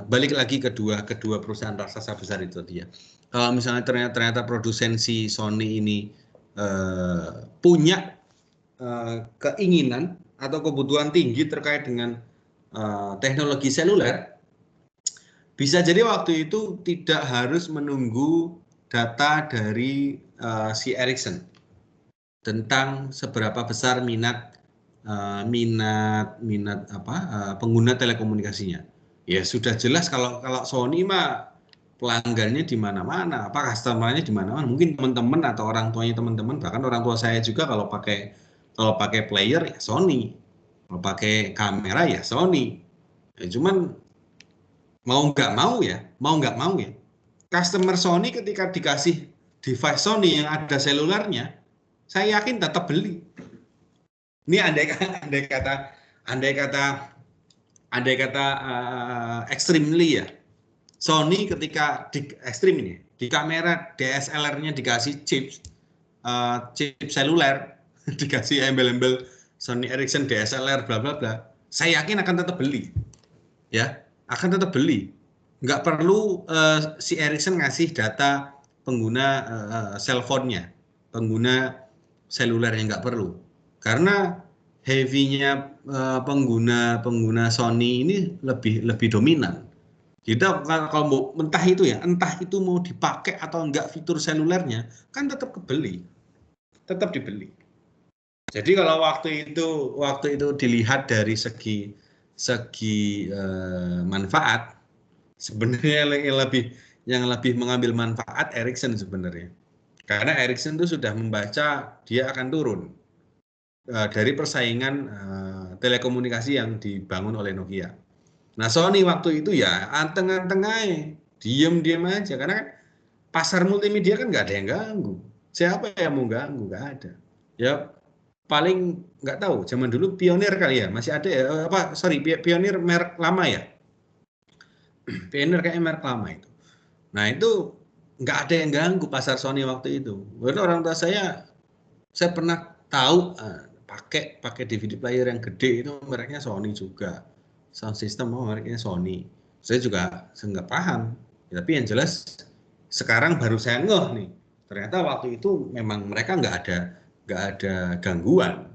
balik lagi kedua perusahaan raksasa besar itu dia. Kalau misalnya ternyata produsen si Sony ini punya keinginan atau kebutuhan tinggi terkait dengan teknologi seluler, bisa jadi waktu itu tidak harus menunggu data dari si Ericsson tentang seberapa besar minat pengguna telekomunikasinya. Ya sudah jelas kalau Sony mah pelanggannya di mana-mana, customer-nya di mana-mana. Mungkin teman-teman atau orang tuanya teman-teman, bahkan orang tua saya juga kalau pakai player ya Sony, kalau pakai kamera ya Sony. Ya, cuman mau nggak mau ya, customer Sony ketika dikasih device Sony yang ada selulernya, saya yakin tetap beli. Ini andai kata extremely, ya. Sony ketika ekstrim ini di kamera DSLR-nya dikasih chip seluler, dikasih embel-embel Sony Ericsson DSLR bla bla bla, saya yakin akan tetap beli, ya, akan tetap beli. Nggak perlu si Ericsson ngasih data pengguna cellphone-nya, pengguna selulernya, nggak perlu, karena heavy-nya pengguna Sony ini lebih dominan. Kita kalau entah itu mau dipakai atau enggak fitur selulernya, kan tetap dibeli. Jadi kalau waktu itu dilihat dari segi manfaat, sebenarnya yang lebih mengambil manfaat Ericsson sebenarnya. Karena Ericsson itu sudah membaca dia akan turun dari persaingan telekomunikasi yang dibangun oleh Nokia. Nah, Sony waktu itu ya anteng-anteng aja, diem aja, karena pasar multimedia kan nggak ada yang ganggu. Siapa yang mau ganggu? Nggak ada. Ya paling nggak tahu, zaman dulu Pioneer kali ya, masih ada ya, Pioneer merek lama ya. Pioneer kayak merek lama itu. Nah, itu nggak ada yang ganggu pasar Sony waktu itu. Berarti orang tua saya pernah tahu pakai DVD player yang gede itu mereknya Sony juga. Sound system mereknya Sony. Saya juga nggak paham. Ya, tapi yang jelas sekarang baru saya ngeh nih. Ternyata waktu itu memang mereka nggak ada gangguan.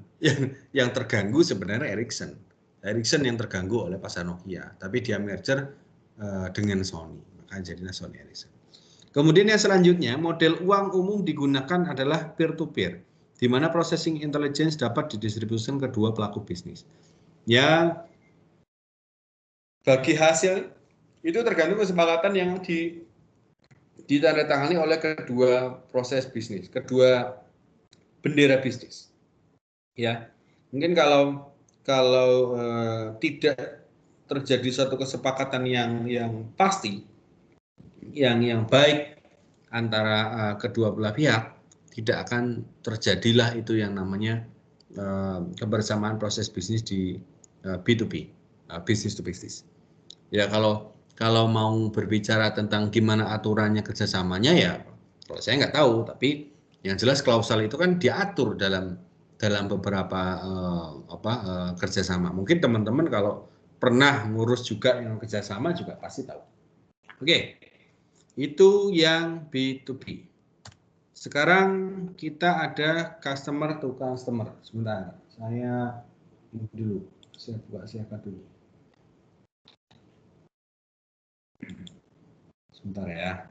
Yang terganggu sebenarnya Ericsson yang terganggu oleh pasar Nokia. Tapi dia merger dengan Sony. Maka jadinya Sony Ericsson. Kemudian yang selanjutnya, model uang umum digunakan adalah peer-to-peer, di mana processing intelligence dapat didistribusikan ke dua pelaku bisnis. Ya, bagi hasil itu tergantung kesepakatan yang ditandatangani oleh kedua proses bisnis, kedua bendera bisnis. Ya, mungkin kalau tidak terjadi suatu kesepakatan yang pasti, yang baik antara kedua belah pihak, tidak akan terjadilah itu yang namanya kebersamaan proses bisnis di B2B, business to business. Ya kalau mau berbicara tentang gimana aturannya kerjasamanya ya, kalau saya nggak tahu, tapi yang jelas klausal itu kan diatur dalam beberapa kerjasama. Mungkin teman-teman kalau pernah ngurus juga yang kerjasama juga pasti tahu. Oke, itu yang B2B. Sekarang kita ada customer to customer. Sebentar, saya dulu, saya buka siapa dulu. Sebentar ya.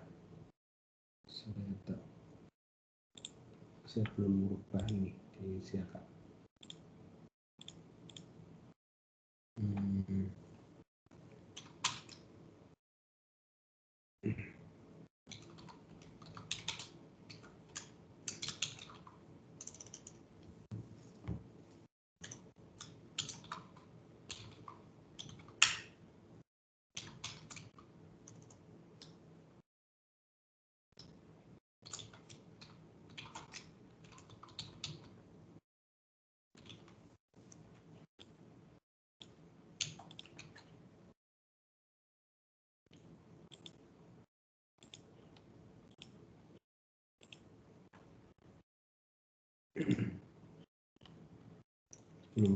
Saya belum merubah ini di siapa.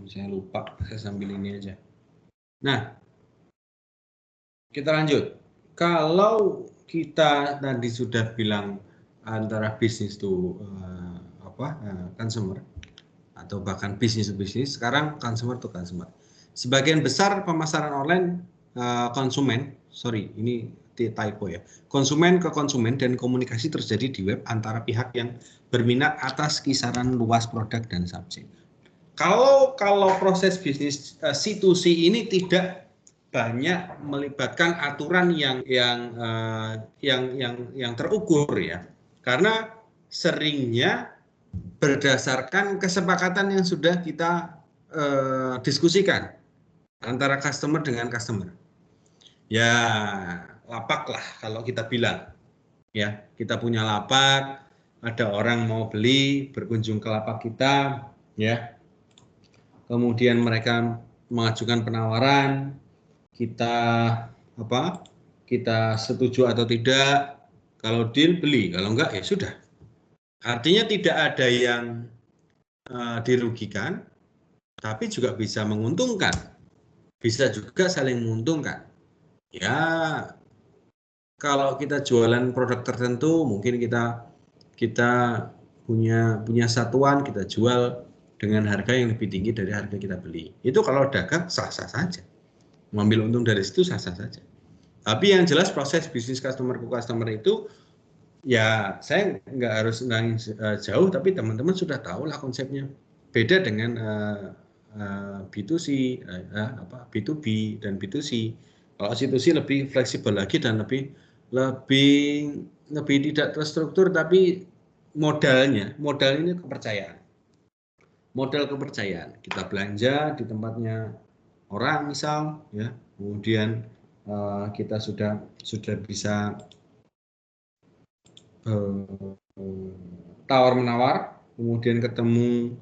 Saya lupa, saya sambil ini aja. Nah, kita lanjut. Kalau kita tadi sudah bilang antara bisnis to consumer atau bahkan bisnis to bisnis, sekarang consumer to consumer. Sebagian besar pemasaran online konsumen, ini typo ya, konsumen ke konsumen dan komunikasi terjadi di web antara pihak yang berminat atas kisaran luas produk dan subjek. Kalau proses bisnis C2C ini tidak banyak melibatkan aturan yang terukur ya, karena seringnya berdasarkan kesepakatan yang sudah kita diskusikan antara customer dengan customer. Ya, lapak lah kalau kita bilang. Ya, kita punya lapak, ada orang mau beli, berkunjung ke lapak kita, ya. Kemudian mereka mengajukan penawaran, kita setuju atau tidak. Kalau deal beli, kalau enggak ya sudah. Artinya tidak ada yang dirugikan, tapi juga bisa menguntungkan, bisa juga saling menguntungkan. Ya, kalau kita jualan produk tertentu, mungkin kita punya satuan, kita jual dengan harga yang lebih tinggi dari harga kita beli. Itu kalau dagang sah-sah saja. Mengambil untung dari situ sah-sah saja. Tapi yang jelas proses bisnis customer to customer itu, ya saya nggak harus jauh, tapi teman-teman sudah tahu lah konsepnya. Beda dengan B2C, B2B dan B2C. Kalau C2C lebih fleksibel lagi dan lebih tidak terstruktur, tapi modal ini kepercayaan. Modal kepercayaan, kita belanja di tempatnya orang misal, ya, kemudian kita sudah bisa tawar menawar, kemudian ketemu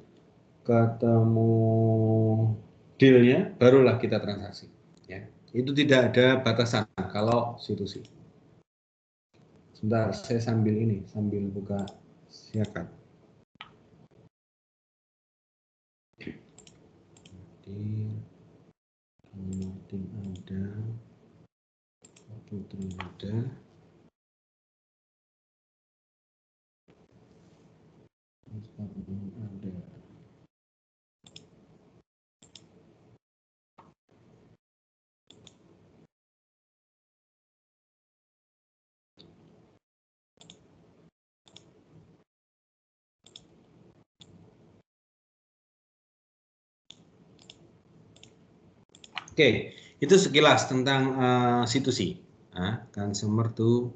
dealnya, barulah kita transaksi. Ya, itu tidak ada batasan kalau C2C. Sebentar, saya sambil buka siakat. Martin ada, Putri ada, ada. Oke, itu sekilas tentang C2C, consumer to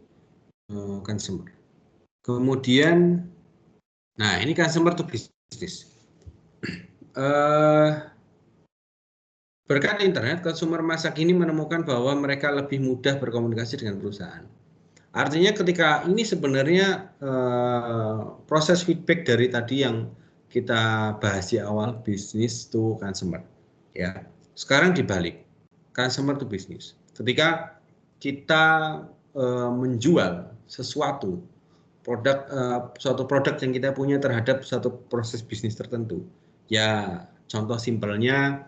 consumer. Kemudian, nah ini consumer to business. Berkat internet, konsumer masa kini menemukan bahwa mereka lebih mudah berkomunikasi dengan perusahaan. Artinya ketika ini sebenarnya proses feedback dari tadi yang kita bahas di awal, business to consumer. Ya, sekarang dibalik, consumer to business. Ketika kita menjual sesuatu suatu produk yang kita punya terhadap suatu proses bisnis tertentu, ya contoh simpelnya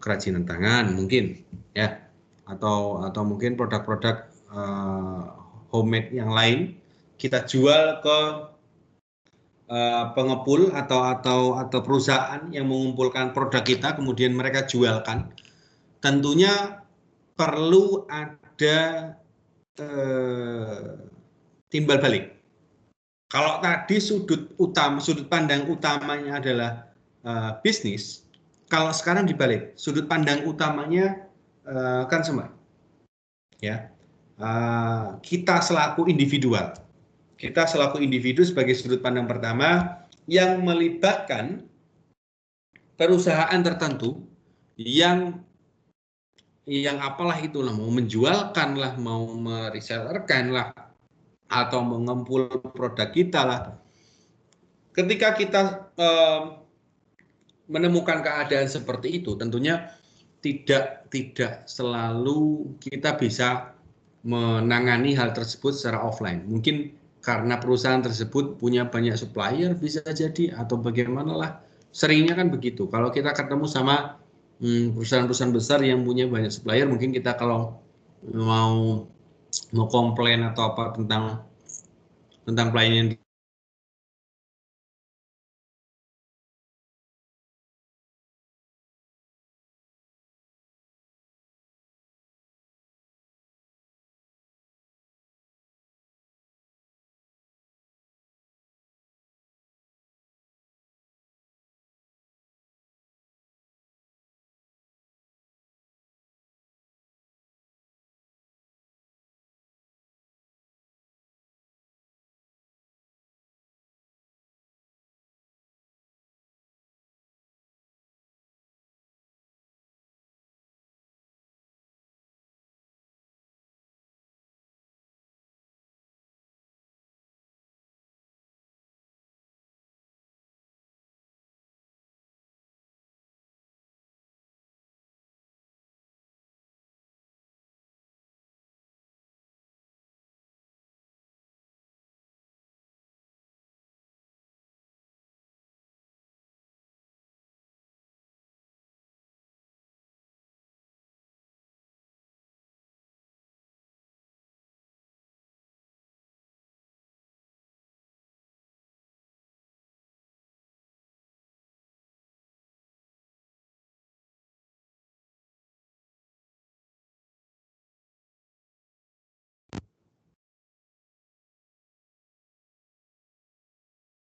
kerajinan tangan mungkin, ya, atau mungkin produk-produk homemade yang lain kita jual ke pengepul atau perusahaan yang mengumpulkan produk kita, kemudian mereka jualkan. Tentunya perlu ada timbal balik. Kalau tadi sudut pandang utamanya adalah bisnis, kalau sekarang dibalik, sudut pandang utamanya consumer. Ya, kita selaku individual sebagai sudut pandang pertama yang melibatkan perusahaan tertentu yang apalah itulah, mau menjualkan lah, mau meresellerkan lah, atau mengempul produk kita lah. Ketika kita menemukan keadaan seperti itu, tentunya tidak selalu kita bisa menangani hal tersebut secara offline. Mungkin karena perusahaan tersebut punya banyak supplier bisa jadi, atau bagaimana lah. Seringnya kan begitu. Kalau kita ketemu sama perusahaan-perusahaan besar yang punya banyak supplier, mungkin kita kalau mau komplain atau apa tentang pelayanan.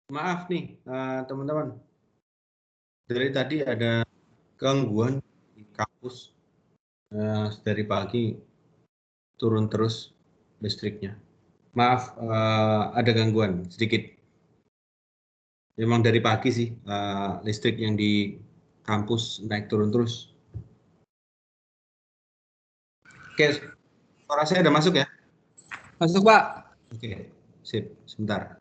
Maaf nih teman-teman, dari tadi ada gangguan di kampus. Dari pagi turun terus listriknya. Maaf, ada gangguan sedikit. Memang dari pagi sih listrik yang di kampus naik turun terus. Oke, suara saya udah masuk ya? Masuk, Pak. Oke, sip, sebentar.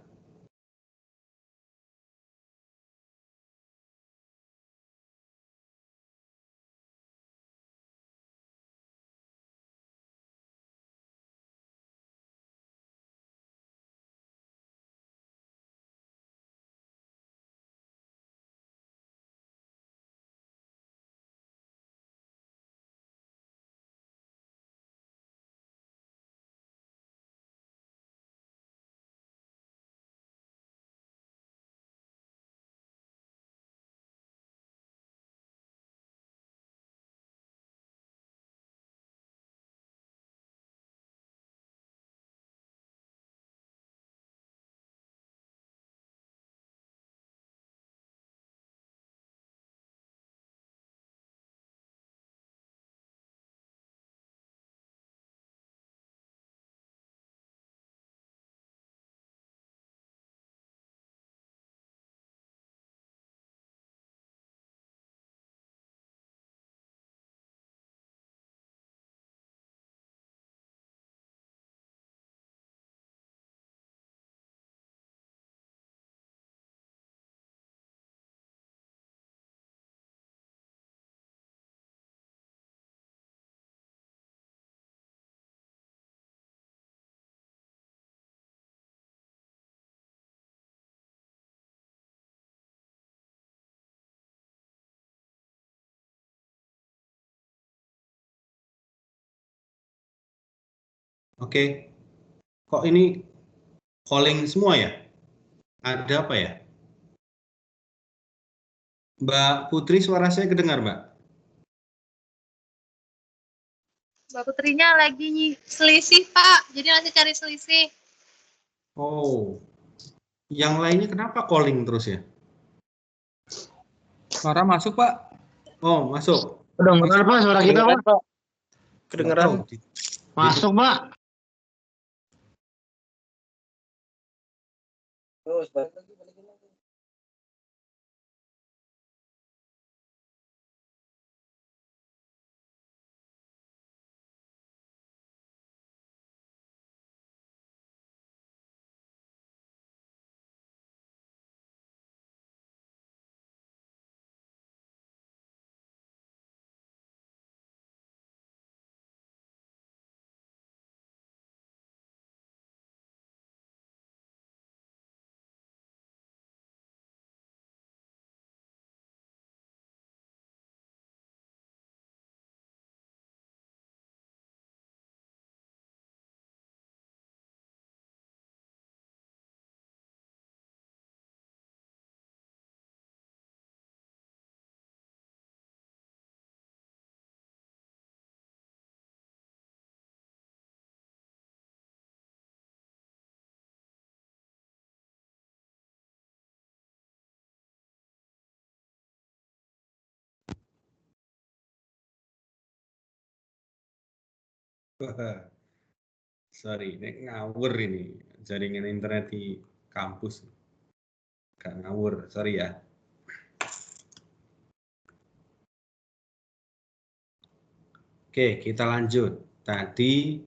Oke. Kok ini calling semua ya? Ada apa ya? Mbak Putri, suara saya kedengar, Mbak? Mbak Putrinya lagi selisih, Pak. Jadi nanti cari selisih. Oh. Yang lainnya kenapa calling terus ya? Suara masuk, Pak. Oh, masuk. Kedengeran Pak suara kita Kedengeran, Pak. Pak. Kedengeran. Masuk Pak. Terus balik lagi. Sorry, ini ngawur ini jaringan internet di kampus. Gak ngawur, sorry ya. Oke, kita lanjut. Tadi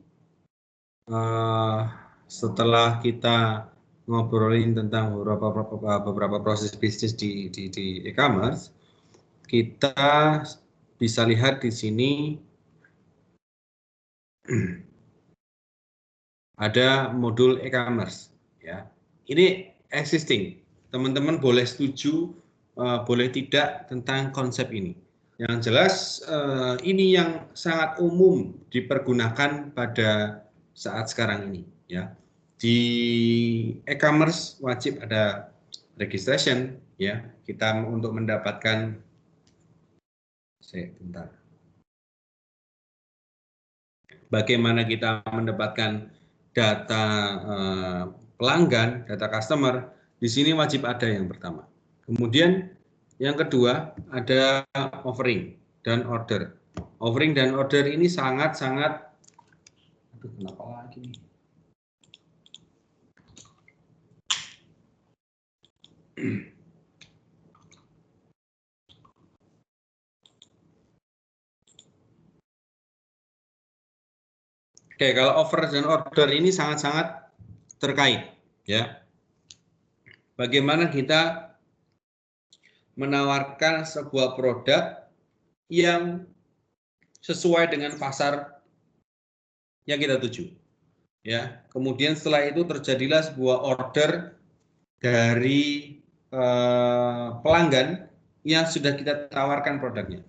setelah kita ngobrolin tentang beberapa proses bisnis di e-commerce, kita bisa lihat di sini ada modul e-commerce, ya. Ini existing. Teman-teman boleh setuju, boleh tidak tentang konsep ini. Yang jelas ini yang sangat umum dipergunakan pada saat sekarang ini, ya. Di e-commerce wajib ada registration, ya. Kita untuk mendapatkan, bentar. Bagaimana kita mendapatkan data pelanggan, data customer, di sini wajib ada yang pertama. Kemudian yang kedua ada offering dan order. Offering dan order ini sangat-sangat, aduh kenapa lagi nih? Oke, kalau offer dan order ini sangat-sangat terkait, ya. Bagaimana kita menawarkan sebuah produk yang sesuai dengan pasar yang kita tuju, ya. Kemudian setelah itu terjadilah sebuah order dari pelanggan yang sudah kita tawarkan produknya.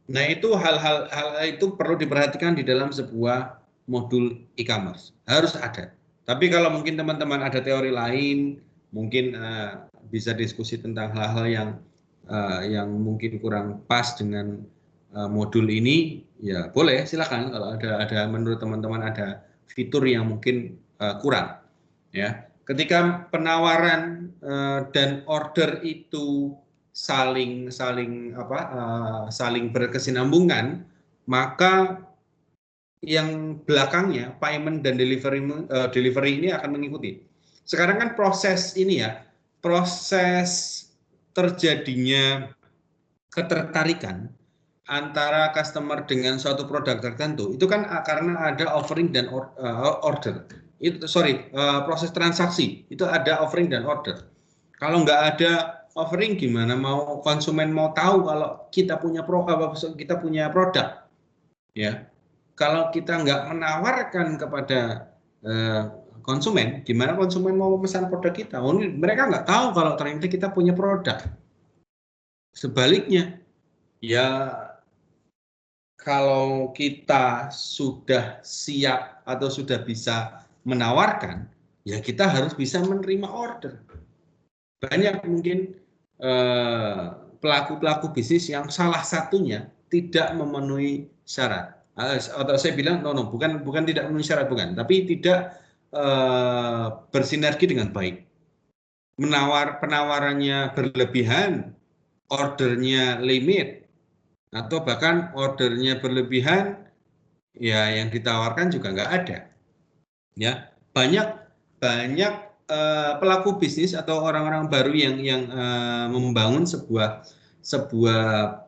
Nah, itu hal-hal itu perlu diperhatikan di dalam sebuah modul e-commerce, harus ada. Tapi kalau mungkin teman-teman ada teori lain, mungkin bisa diskusi tentang hal-hal yang mungkin kurang pas dengan modul ini, ya boleh, silakan. Kalau ada menurut teman-teman ada fitur yang mungkin kurang, ya. Ketika penawaran dan order itu saling berkesinambungan, maka yang belakangnya payment dan delivery ini akan mengikuti. Sekarang kan proses ini ya, proses terjadinya ketertarikan antara customer dengan suatu produk tertentu itu kan karena ada offering dan order. Proses transaksi itu ada offering dan order. Kalau nggak ada offering, gimana mau konsumen mau tahu kalau kita punya produk, ya. Kalau kita nggak menawarkan kepada konsumen, gimana konsumen mau pesan produk kita? Mereka nggak tahu kalau ternyata kita punya produk. Sebaliknya, ya kalau kita sudah siap atau sudah bisa menawarkan, ya kita harus bisa menerima order. Banyak mungkin pelaku-pelaku bisnis yang salah satunya tidak memenuhi syarat. Atau saya bilang bukan tidak memenuhi syarat, bukan, tapi tidak bersinergi dengan baik. Penawarannya berlebihan, ordernya limit, atau bahkan ordernya berlebihan, ya yang ditawarkan juga nggak ada. Ya, banyak pelaku bisnis atau orang-orang baru yang membangun sebuah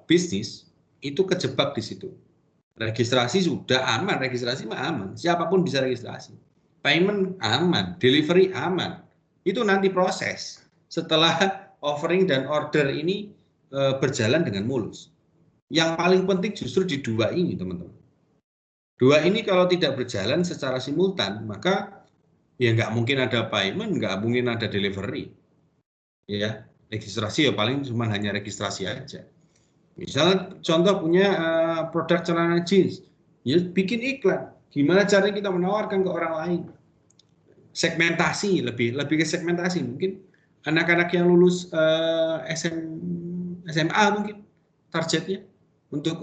bisnis itu kejebak di situ. Registrasi sudah aman, registrasi mah aman, siapapun bisa registrasi. Payment aman, delivery aman. Itu nanti proses setelah offering dan order ini berjalan dengan mulus. Yang paling penting justru di dua ini, teman-teman. Dua ini kalau tidak berjalan secara simultan, maka ya nggak mungkin ada payment, nggak mungkin ada delivery. Ya, registrasi ya paling cuma hanya registrasi aja. Misalnya contoh punya produk celana jeans, ya bikin iklan. Gimana caranya kita menawarkan ke orang lain? Segmentasi, lebih ke segmentasi. Mungkin anak-anak yang lulus SMA mungkin targetnya untuk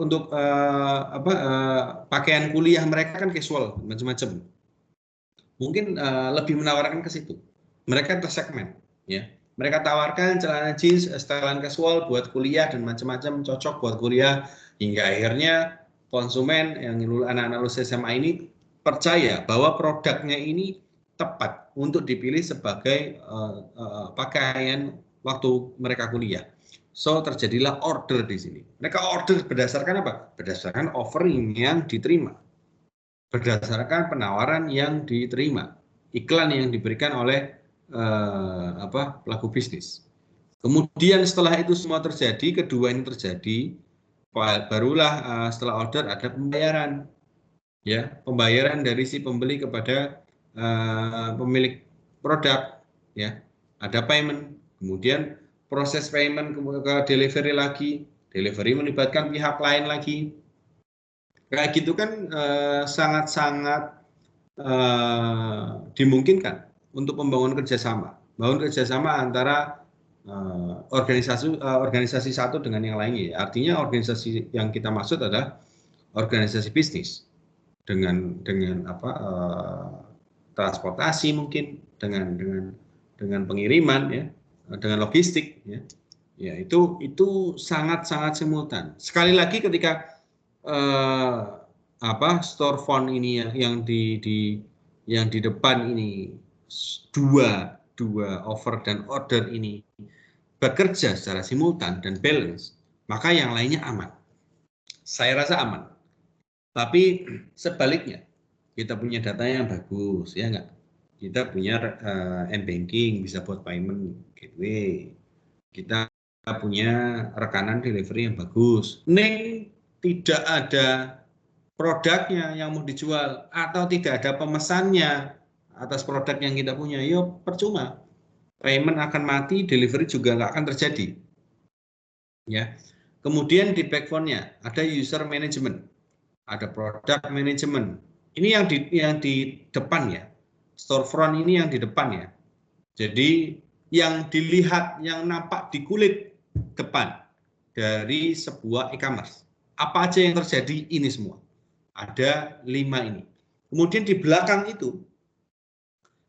pakaian kuliah mereka kan casual macam-macam. Mungkin lebih menawarkan ke situ. Mereka tersegmen, ya. Mereka tawarkan celana jeans, setelan casual buat kuliah dan macam-macam, cocok buat kuliah, hingga akhirnya konsumen yang anak-anak lulus SMA ini percaya bahwa produknya ini tepat untuk dipilih sebagai pakaian waktu mereka kuliah. So terjadilah order di sini. Mereka order berdasarkan apa? Berdasarkan offering yang diterima, berdasarkan penawaran yang diterima, iklan yang diberikan oleh pelaku bisnis. Kemudian setelah itu semua terjadi, kedua ini terjadi, barulah setelah order ada pembayaran, ya, pembayaran dari si pembeli kepada pemilik produk, ya, ada payment, kemudian proses payment ke delivery lagi, delivery melibatkan pihak lain lagi, kayak gitu kan sangat-sangat dimungkinkan untuk membangun kerjasama, antara organisasi satu dengan yang lainnya. Artinya organisasi yang kita maksud adalah organisasi bisnis dengan transportasi mungkin, dengan pengiriman, ya, dengan logistik, ya, ya itu sangat simultan. Sekali lagi ketika storefront ini yang di depan ini dua offer dan order ini bekerja secara simultan dan balance, maka yang lainnya aman. Saya rasa aman. Tapi sebaliknya, kita punya data yang bagus, ya enggak? Kita punya m-banking, bisa buat payment gateway. Kita punya rekanan delivery yang bagus. Neng tidak ada produknya yang mau dijual atau tidak ada pemesannya atas produk yang kita punya, yuk percuma. Payment akan mati, delivery juga nggak akan terjadi. Ya. Kemudian di backbone-nya ada user management, ada product management. Ini yang di depan, ya. Storefront ini yang di depan, ya. Jadi yang dilihat, yang nampak di kulit depan dari sebuah e-commerce. Apa aja yang terjadi ini semua. Ada 5 ini. Kemudian di belakang itu,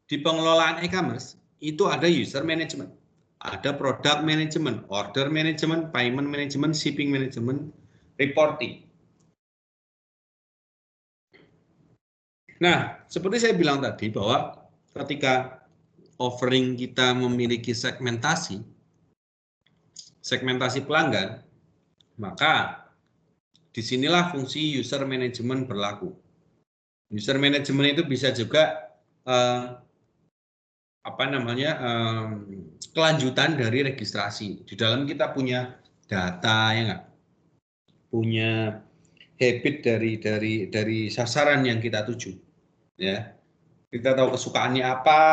di pengelolaan e-commerce, itu ada user management, ada product management, order management, payment management, shipping management, reporting. Nah, seperti saya bilang tadi bahwa ketika offering kita memiliki segmentasi pelanggan, maka disinilah fungsi user management berlaku. User management itu bisa juga kelanjutan dari registrasi. Di dalam kita punya data, ya nggak? Punya habit dari sasaran yang kita tuju, ya. Kita tahu kesukaannya apa,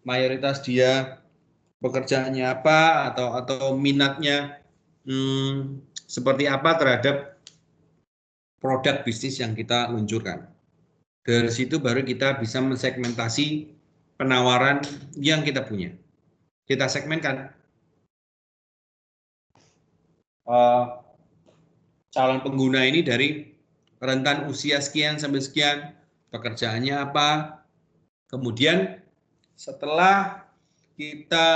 mayoritas dia pekerjaannya apa, atau minatnya seperti apa terhadap produk bisnis yang kita luncurkan. Dari situ baru kita bisa mensegmentasi penawaran yang kita punya. Kita segmenkan. Calon pengguna ini dari rentan usia sekian sampai sekian, pekerjaannya apa. Kemudian setelah kita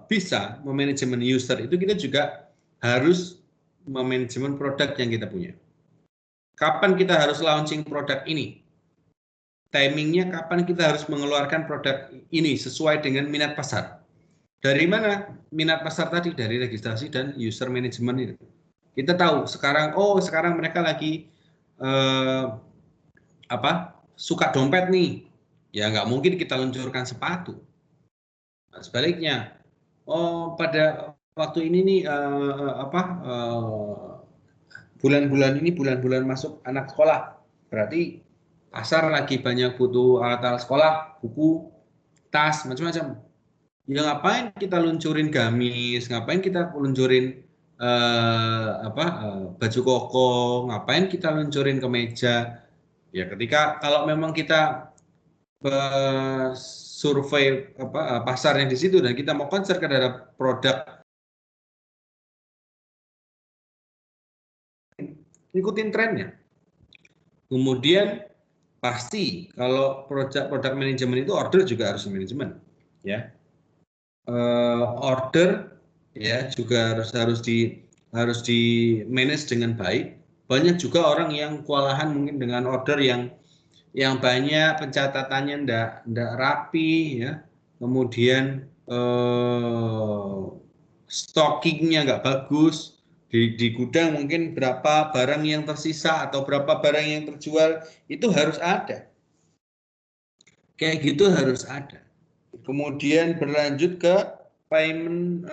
bisa memanajemen user, itu kita juga harus memanajemen produk yang kita punya. Kapan kita harus launching produk ini? Timingnya kapan kita harus mengeluarkan produk ini sesuai dengan minat pasar. Dari mana minat pasar tadi? Dari registrasi dan user management itu. Kita tahu sekarang, sekarang mereka lagi suka dompet nih. Ya nggak mungkin kita luncurkan sepatu. Nah, sebaliknya, pada waktu ini nih bulan-bulan ini bulan-bulan masuk anak sekolah, berarti pasar lagi banyak butuh alat-alat sekolah, buku, tas, macam-macam. Ya ngapain kita luncurin gamis, ngapain kita luncurin baju koko, ngapain kita luncurin kemeja. Ya ketika kalau memang kita survei pasarnya di situ dan kita mau konser terhadap produk, ikutin trennya. Kemudian pasti kalau produk manajemen itu order juga harus manajemen, ya. Order ya juga harus di manage dengan baik. Banyak juga orang yang kewalahan mungkin dengan order yang banyak, pencatatannya ndak rapi, ya. Kemudian stockingnya nggak bagus. Di gudang mungkin berapa barang yang tersisa atau berapa barang yang terjual, itu harus ada. Kayak gitu harus ada. Kemudian berlanjut ke payment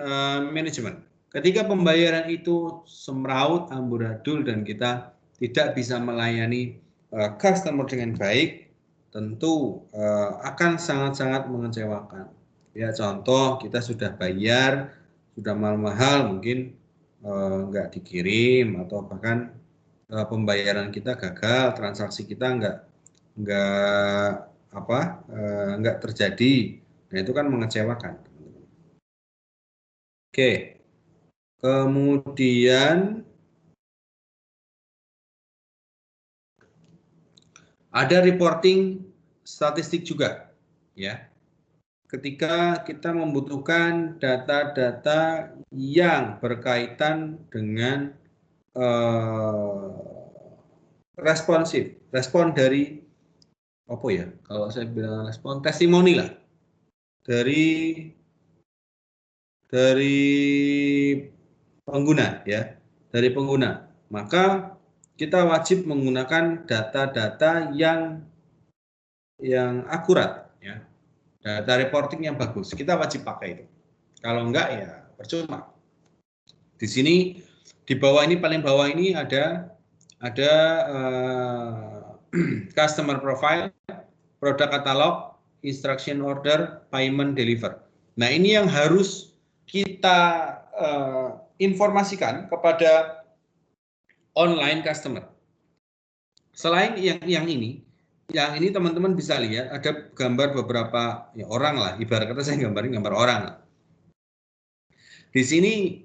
management. Ketika pembayaran itu semraut, amburadul, dan kita tidak bisa melayani customer dengan baik, tentu akan sangat-sangat mengecewakan. Ya, contoh kita sudah bayar, sudah mahal-mahal, mungkin nggak dikirim, atau bahkan pembayaran kita gagal, transaksi kita nggak terjadi. Nah, itu kan mengecewakan. Oke. Kemudian ada reporting statistik juga, ya. Ketika kita membutuhkan data-data yang berkaitan dengan respon dari kalau saya bilang respon testimoni lah dari pengguna, ya, dari pengguna, maka kita wajib menggunakan data-data yang akurat, ya. Data reporting yang bagus, kita wajib pakai itu. Kalau enggak, ya percuma. Di sini, di bawah ini, paling bawah ini ada customer profile, product catalog, instruction order, payment deliver. Nah, ini yang harus kita informasikan kepada online customer. Selain yang ini teman-teman bisa lihat ada gambar beberapa orang lah, ibarat kata saya gambarin gambar orang lah. Di sini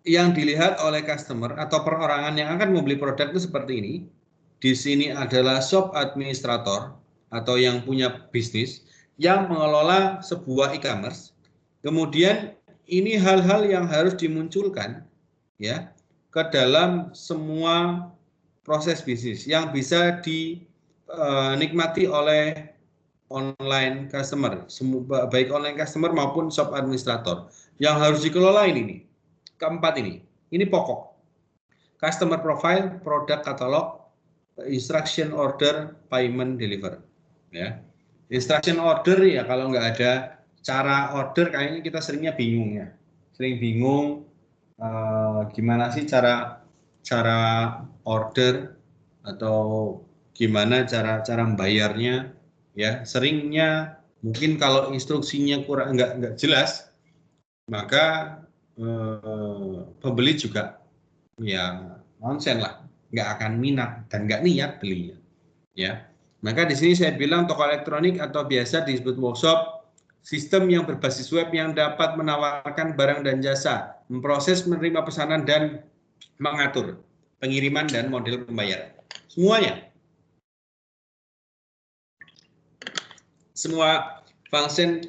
yang dilihat oleh customer atau perorangan yang akan membeli produk itu seperti ini. Di sini adalah shop administrator atau yang punya bisnis yang mengelola sebuah e-commerce. Kemudian ini hal-hal yang harus dimunculkan, ya, ke dalam semua proses bisnis yang bisa dinikmati oleh online customer, baik online customer maupun shop administrator. Yang harus dikelola ini, keempat ini pokok. Customer profile, product catalog, instruction order, payment deliver. Ya, instruction order, ya, kalau nggak ada cara order kayaknya kita seringnya bingung, ya. Sering bingung gimana sih cara order atau gimana cara membayarnya, ya. Seringnya mungkin kalau instruksinya kurang nggak jelas, maka pembeli juga ya nonsen lah, nggak akan minat dan nggak niat belinya. Ya, maka di sini saya bilang toko elektronik atau biasa disebut workshop, sistem yang berbasis web yang dapat menawarkan barang dan jasa, memproses, menerima pesanan dan mengatur pengiriman dan model pembayaran. Semuanya. Semua function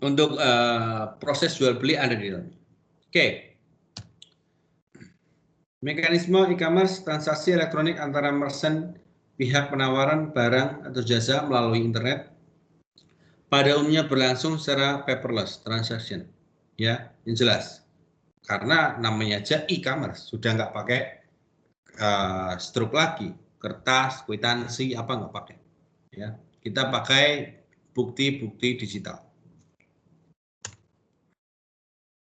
untuk proses jual beli ada di dalam. Oke. Mekanisme e-commerce transaksi elektronik antara merchant pihak penawaran barang atau jasa melalui internet pada umumnya berlangsung secara paperless transaction, ya, yang jelas. Karena namanya aja e-commerce, sudah nggak pakai struk lagi, kertas, kwitansi apa nggak pakai, ya. Kita pakai bukti-bukti digital.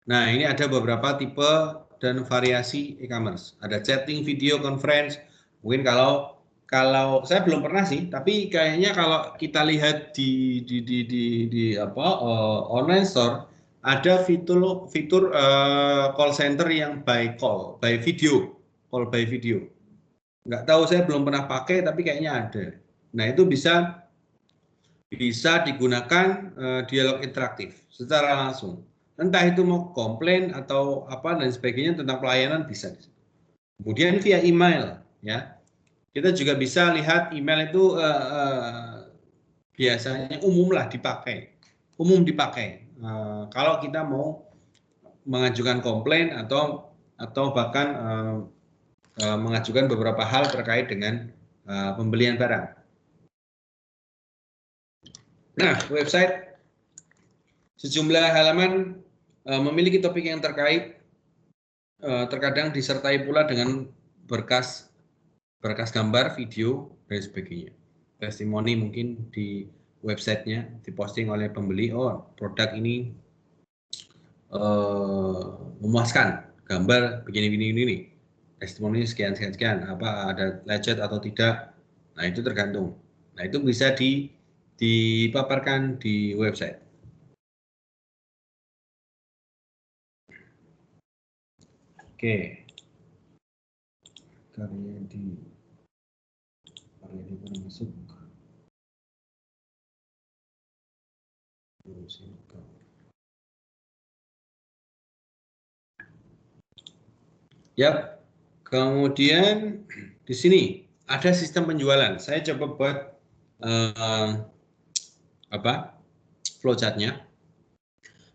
Nah, ini ada beberapa tipe dan variasi e-commerce. Ada chatting, video, conference. Mungkin kalau saya belum pernah sih, tapi kayaknya kalau kita lihat di online store ada fitur call center yang by call, by video, call by video. Nggak tahu, saya belum pernah pakai, tapi kayaknya ada. Nah, itu bisa digunakan dialog interaktif secara langsung. Entah itu mau komplain atau apa dan sebagainya tentang pelayanan bisa. Kemudian via email, ya. Kita juga bisa lihat email itu biasanya umum dipakai. Kalau kita mau mengajukan komplain atau bahkan mengajukan beberapa hal terkait dengan pembelian barang. Nah, website sejumlah halaman memiliki topik yang terkait, terkadang disertai pula dengan berkas gambar, video, dan sebagainya. Testimoni mungkin di websitenya diposting oleh pembeli, oh produk ini memuaskan, gambar begini. Testimoni sekian, apa ada lecet atau tidak. Nah, itu tergantung. Nah, itu bisa dipaparkan di website. Oke. Karya di masuk. Ya, kemudian di sini ada sistem penjualan. Saya coba buat flowchartnya.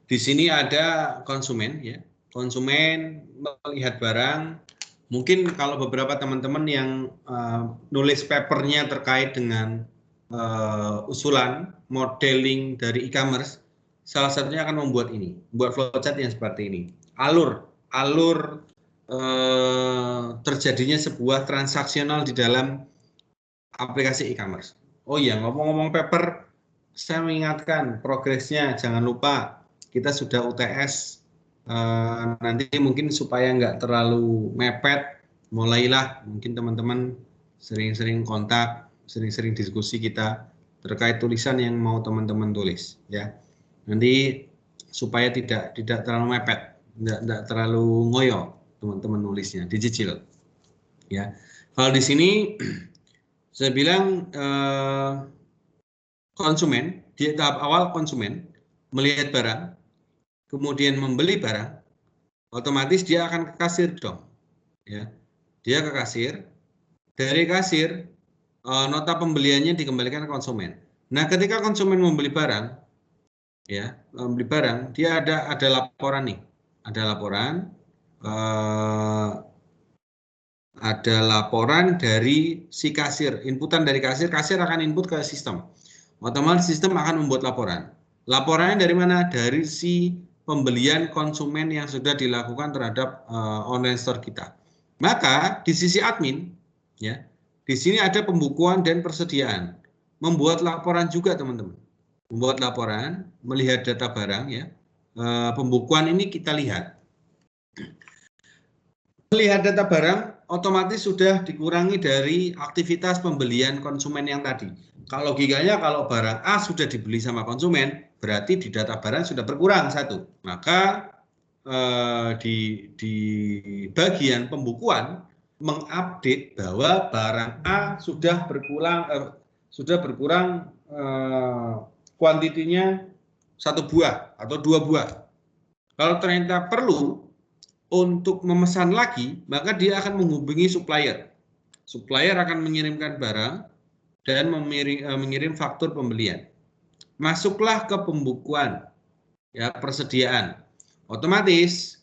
Di sini ada konsumen, ya. Konsumen melihat barang. Mungkin kalau beberapa teman-teman yang nulis papernya terkait dengan usulan modeling dari e-commerce, salah satunya akan membuat flowchart yang seperti ini. Alur terjadinya sebuah transaksional di dalam aplikasi e-commerce. Oh iya, ngomong-ngomong paper, saya mengingatkan progresnya, jangan lupa kita sudah UTS. Nanti mungkin supaya nggak terlalu mepet, mulailah mungkin teman-teman sering-sering kontak, sering-sering diskusi kita terkait tulisan yang mau teman-teman tulis, ya. Nanti supaya tidak terlalu mepet, tidak terlalu ngoyo teman-teman nulisnya, dicicil, ya. Kalau di sini saya bilang konsumen di tahap awal, konsumen melihat barang, kemudian membeli barang, otomatis dia akan ke kasir dong, ya. Dia ke kasir, dari kasir nota pembeliannya dikembalikan ke konsumen. Nah, ketika konsumen membeli barang, ya, dia ada laporan nih, ada laporan dari si kasir, inputan dari kasir akan input ke sistem. Otomatis sistem akan membuat laporan. Laporannya dari mana? Dari si pembelian konsumen yang sudah dilakukan terhadap online store kita. Maka di sisi admin, ya, di sini ada pembukuan dan persediaan. Membuat laporan juga, teman-teman. Membuat laporan, melihat data barang, ya. Pembukuan ini kita lihat. Melihat data barang, otomatis sudah dikurangi dari aktivitas pembelian konsumen yang tadi. Kalau logikanya, kalau barang A sudah dibeli sama konsumen, berarti di data barang sudah berkurang satu. Maka di bagian pembukuan mengupdate bahwa barang A sudah berkurang kuantitinya 1 buah atau 2 buah. Kalau ternyata perlu untuk memesan lagi, maka dia akan menghubungi supplier. Supplier akan mengirimkan barang dan mengirim faktur pembelian. Masuklah ke pembukuan, ya, persediaan. Otomatis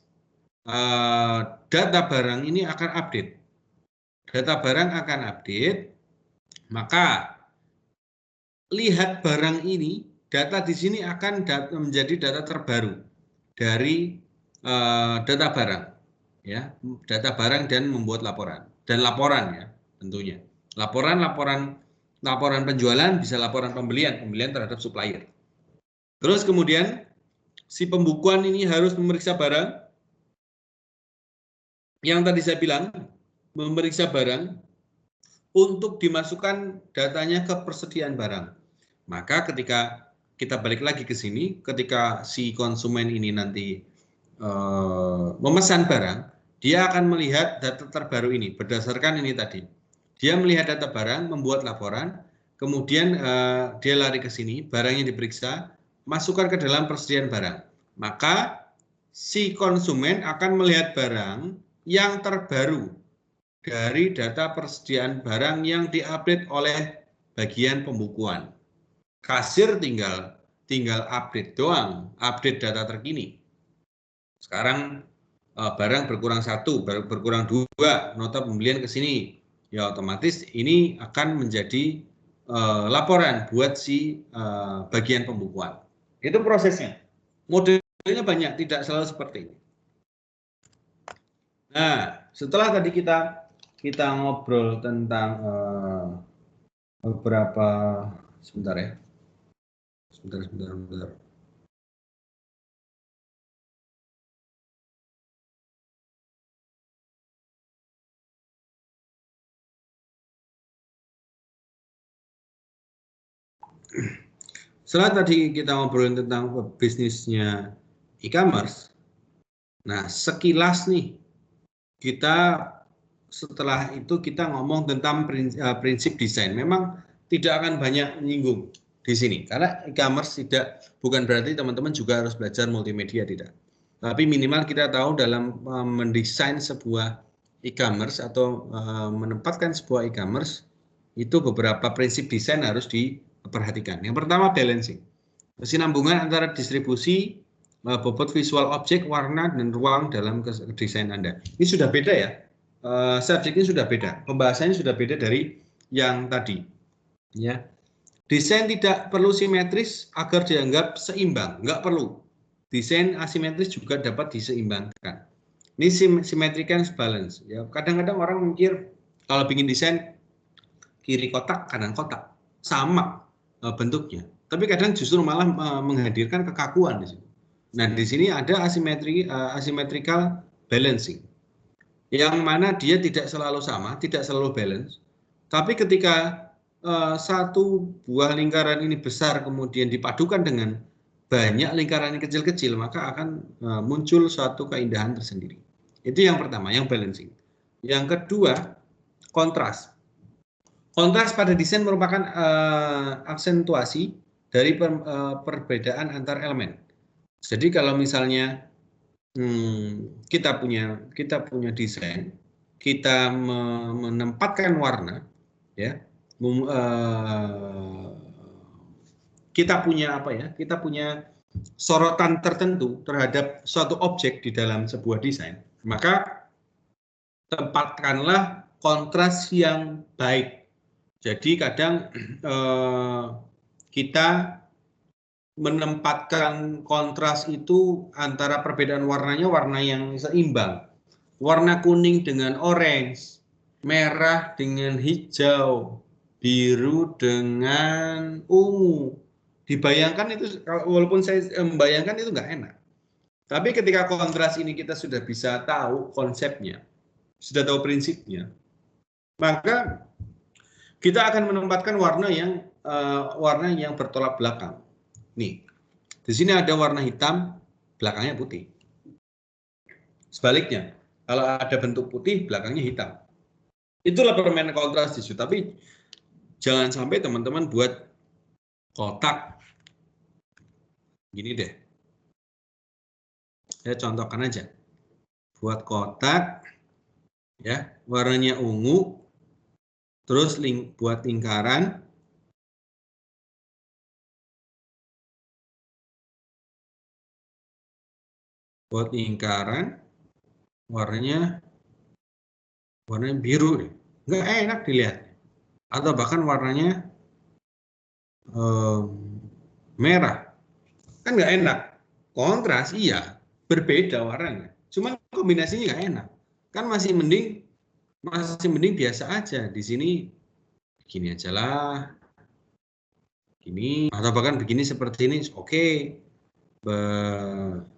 data barang ini akan update. Data barang akan update, maka lihat barang ini, data di sini akan menjadi data terbaru dari data barang, ya, data barang dan membuat laporan ya tentunya. Laporan penjualan bisa laporan pembelian terhadap supplier. Terus kemudian si pembukuan ini harus memeriksa barang. Yang tadi saya bilang, memeriksa barang untuk dimasukkan datanya ke persediaan barang. Maka ketika kita balik lagi ke sini, ketika si konsumen ini nanti memesan barang, dia akan melihat data terbaru ini berdasarkan ini tadi. Dia melihat data barang, membuat laporan, kemudian dia lari ke sini, barangnya diperiksa, masukkan ke dalam persediaan barang. Maka si konsumen akan melihat barang yang terbaru dari data persediaan barang yang diupdate oleh bagian pembukuan. Kasir tinggal update doang, update data terkini. Sekarang barang berkurang 1, berkurang 2, nota pembelian ke sini. Ya otomatis ini akan menjadi laporan buat si bagian pembukuan. Itu prosesnya. Modelnya banyak, tidak selalu seperti ini. Nah, setelah tadi kita ngobrol tentang beberapa, sebentar ya. Sebentar. Setelah tadi kita ngobrolin tentang bisnisnya e-commerce, nah sekilas nih setelah itu kita ngomong tentang prinsip desain. Memang tidak akan banyak menyinggung di sini karena e-commerce bukan berarti teman-teman juga harus belajar multimedia, tidak. Tapi minimal kita tahu dalam mendesain sebuah e-commerce atau menempatkan sebuah e-commerce itu beberapa prinsip desain harus diperhatikan. Yang pertama balancing, kesinambungan antara distribusi, bobot visual objek, warna dan ruang dalam desain Anda. Ini sudah beda ya. Subjeknya sudah beda, pembahasannya sudah beda dari yang tadi. Ya, desain tidak perlu simetris agar dianggap seimbang, nggak perlu. Desain asimetris juga dapat diseimbangkan. Ini symmetrical balance. Ya, kadang-kadang orang mikir kalau bikin desain kiri kotak, kanan kotak, sama bentuknya. Tapi kadang justru malah menghadirkan kekakuan di sini. Nah, di sini ada asymmetrical balancing. Yang mana dia tidak selalu sama, tidak selalu balance. Tapi ketika satu buah lingkaran ini besar kemudian dipadukan dengan banyak lingkaran kecil-kecil, maka akan muncul suatu keindahan tersendiri. Itu yang pertama, yang balancing. Yang kedua, kontras. Kontras pada desain merupakan aksentuasi dari perbedaan antar elemen. Jadi kalau misalnya kita punya desain, kita menempatkan warna, ya, kita punya sorotan tertentu terhadap suatu objek di dalam sebuah desain, maka tempatkanlah kontras yang baik. Jadi kadang kita menempatkan kontras itu antara perbedaan warnanya, warna yang seimbang. Warna kuning dengan orange, merah dengan hijau, biru dengan ungu. Dibayangkan itu, walaupun saya membayangkan itu nggak enak. Tapi ketika kontras ini kita sudah bisa tahu konsepnya, sudah tahu prinsipnya, maka kita akan menempatkan warna yang bertolak belakang. Nih, di sini ada warna hitam, belakangnya putih. Sebaliknya, kalau ada bentuk putih, belakangnya hitam. Itulah permainan kontras di situ. Tapi jangan sampai teman-teman buat kotak. Gini deh. Saya contohkan aja. Buat kotak, ya, warnanya ungu, terus buat lingkaran, warnanya biru, nggak enak dilihat. Atau bahkan warnanya merah, kan nggak enak. Kontras iya, berbeda warnanya, cuman kombinasinya nggak enak. Kan masih mending biasa aja. Di sini begini aja lah, gini, atau bahkan begini seperti ini, oke.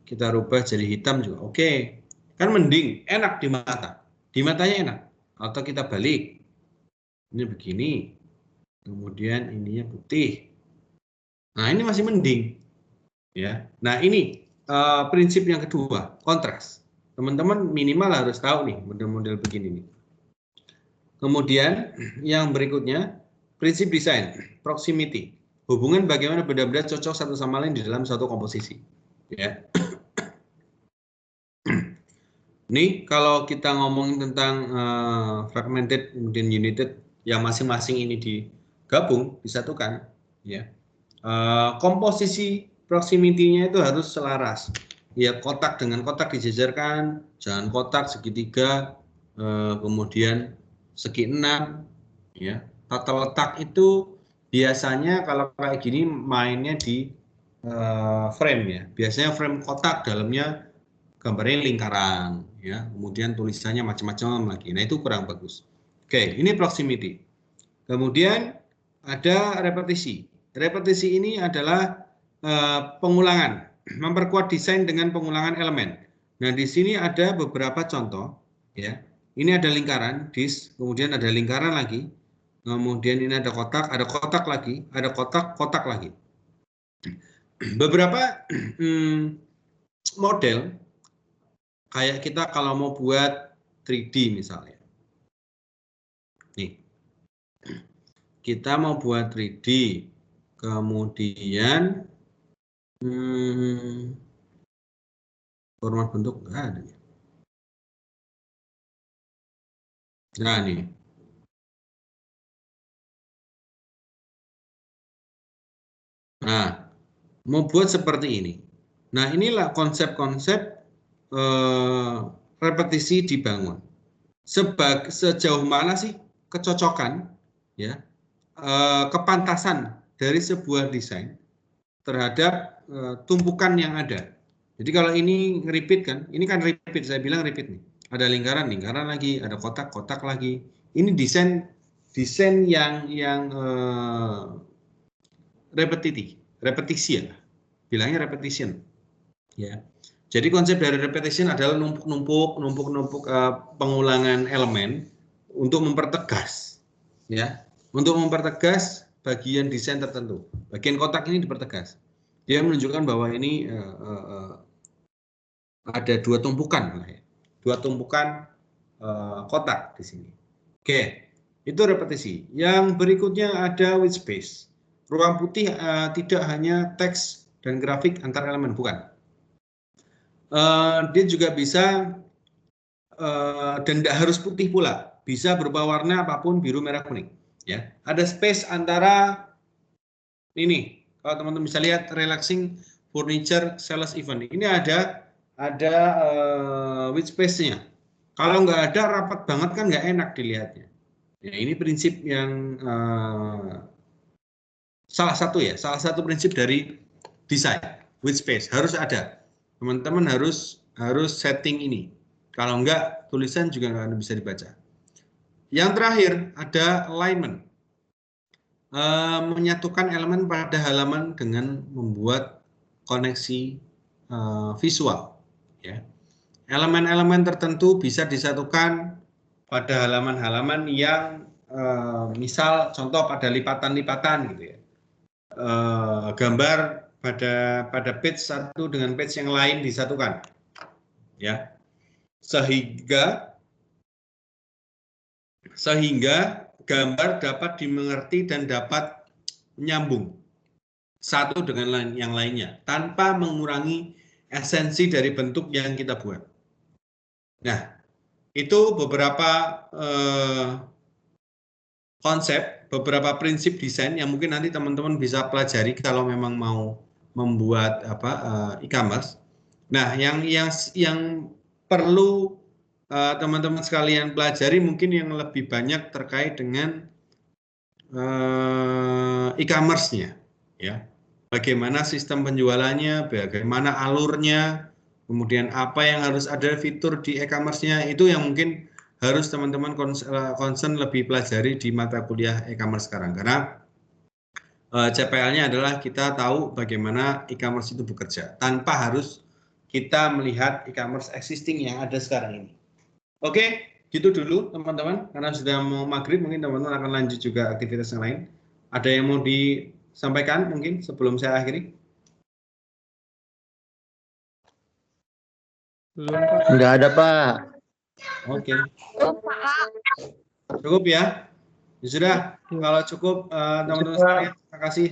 Kita rubah jadi hitam juga oke. Kan mending, enak di mata. Di matanya enak. Atau kita balik, ini begini, kemudian ininya putih. Nah, ini masih mending, ya. Nah, ini prinsip yang kedua, kontras. Teman-teman minimal harus tahu nih model-model begini nih. Kemudian yang berikutnya, prinsip desain, proximity. Hubungan bagaimana benda-benda cocok satu sama lain di dalam satu komposisi. Ya. Ini kalau kita ngomongin tentang fragmented kemudian united yang masing-masing ini digabung, disatukan, ya. Komposisi proximity-nya itu harus selaras. Ya, kotak dengan kotak dijajarkan, jangan kotak segitiga, kemudian segi 6, ya. Tata letak itu biasanya kalau kayak gini mainnya di frame, ya. Biasanya frame kotak, dalamnya gambarnya lingkaran, ya. Kemudian tulisannya macam-macam lagi. Nah, itu kurang bagus. Oke, ini proximity. Kemudian ada repetisi. Repetisi ini adalah pengulangan, memperkuat desain dengan pengulangan elemen. Nah, di sini ada beberapa contoh, ya. Ini ada lingkaran, disk, kemudian ada lingkaran lagi, kemudian ini ada kotak lagi, ada kotak lagi. Beberapa model, kayak kita kalau mau buat 3D misalnya. Nih, kita mau buat 3D, kemudian format bentuk nggak ada. Nah, nih. Nah, mau buat seperti ini. Nah, inilah konsep-konsep repetisi dibangun. Sejauh mana sih kecocokan, ya, kepantasan dari sebuah desain terhadap tumpukan yang ada. Jadi kalau ini repeat kan, ini kan repeat, saya bilang repeat nih. Ada lingkaran lagi, ada kotak lagi. Ini desain yang repetisi ya. Bilangnya repetition. Ya. Jadi konsep dari repetition adalah numpuk pengulangan elemen untuk mempertegas, ya, untuk mempertegas bagian desain tertentu. Bagian kotak ini dipertegas. Dia menunjukkan bahwa ini ada dua tumpukan kotak di sini. Oke, itu repetisi. Yang berikutnya ada white space. Ruang putih tidak hanya teks dan grafik antar elemen, bukan. Dia juga bisa dan tidak harus putih pula, bisa berupa warna apapun, biru, merah, kuning. Ya, ada space antara ini. Kalau teman-teman bisa lihat relaxing furniture sales event, ini ada white space-nya. Kalau nggak ada, rapat banget kan nggak enak dilihatnya. Ya, ini prinsip yang salah satu prinsip dari desain white space harus ada. Teman-teman harus setting ini. Kalau enggak, tulisan juga nggak bisa dibaca. Yang terakhir ada alignment. Menyatukan elemen pada halaman dengan membuat koneksi visual. Ya. Elemen-elemen tertentu bisa disatukan pada halaman-halaman yang misal contoh pada lipatan-lipatan gitu ya. Gambar pada page satu dengan page yang lain disatukan, ya, sehingga sehingga gambar dapat dimengerti dan dapat menyambung satu dengan yang lainnya tanpa mengurangi esensi dari bentuk yang kita buat. Nah, itu beberapa konsep, beberapa prinsip desain yang mungkin nanti teman-teman bisa pelajari kalau memang mau membuat e-commerce. Nah, yang perlu teman-teman sekalian pelajari mungkin yang lebih banyak terkait dengan e-commerce-nya, ya. Bagaimana sistem penjualannya, bagaimana alurnya, kemudian apa yang harus ada fitur di e-commerce-nya, itu yang mungkin harus teman-teman concern lebih pelajari di mata kuliah e-commerce sekarang. Karena CPL-nya adalah kita tahu bagaimana e-commerce itu bekerja, tanpa harus kita melihat e-commerce existing yang ada sekarang ini. Oke, gitu dulu teman-teman, karena sudah mau maghrib, mungkin teman-teman akan lanjut juga aktivitas yang lain. Ada yang mau disampaikan mungkin sebelum saya akhiri? Belum, Pak. Enggak ada, Pak. Oke. Cukup ya? Ya sudah, kalau cukup teman-teman sekalian, terima kasih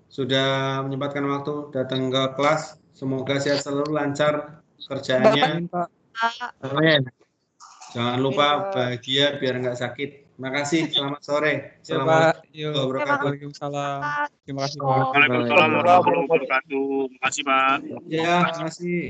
sudah menyempatkan waktu datang ke kelas. Semoga sehat selalu, lancar kerjaannya. Amin, Pak. Amin. Jangan lupa bahagia biar nggak sakit. Terima kasih. Selamat sore. Ya, Pak. Yuk. Wabarakatuh. Waalaikumsalam. Terima kasih, Pak. Waalaikumsalam warahmatullahi wabarakatuh. Makasih, Pak. Ya, terima kasih.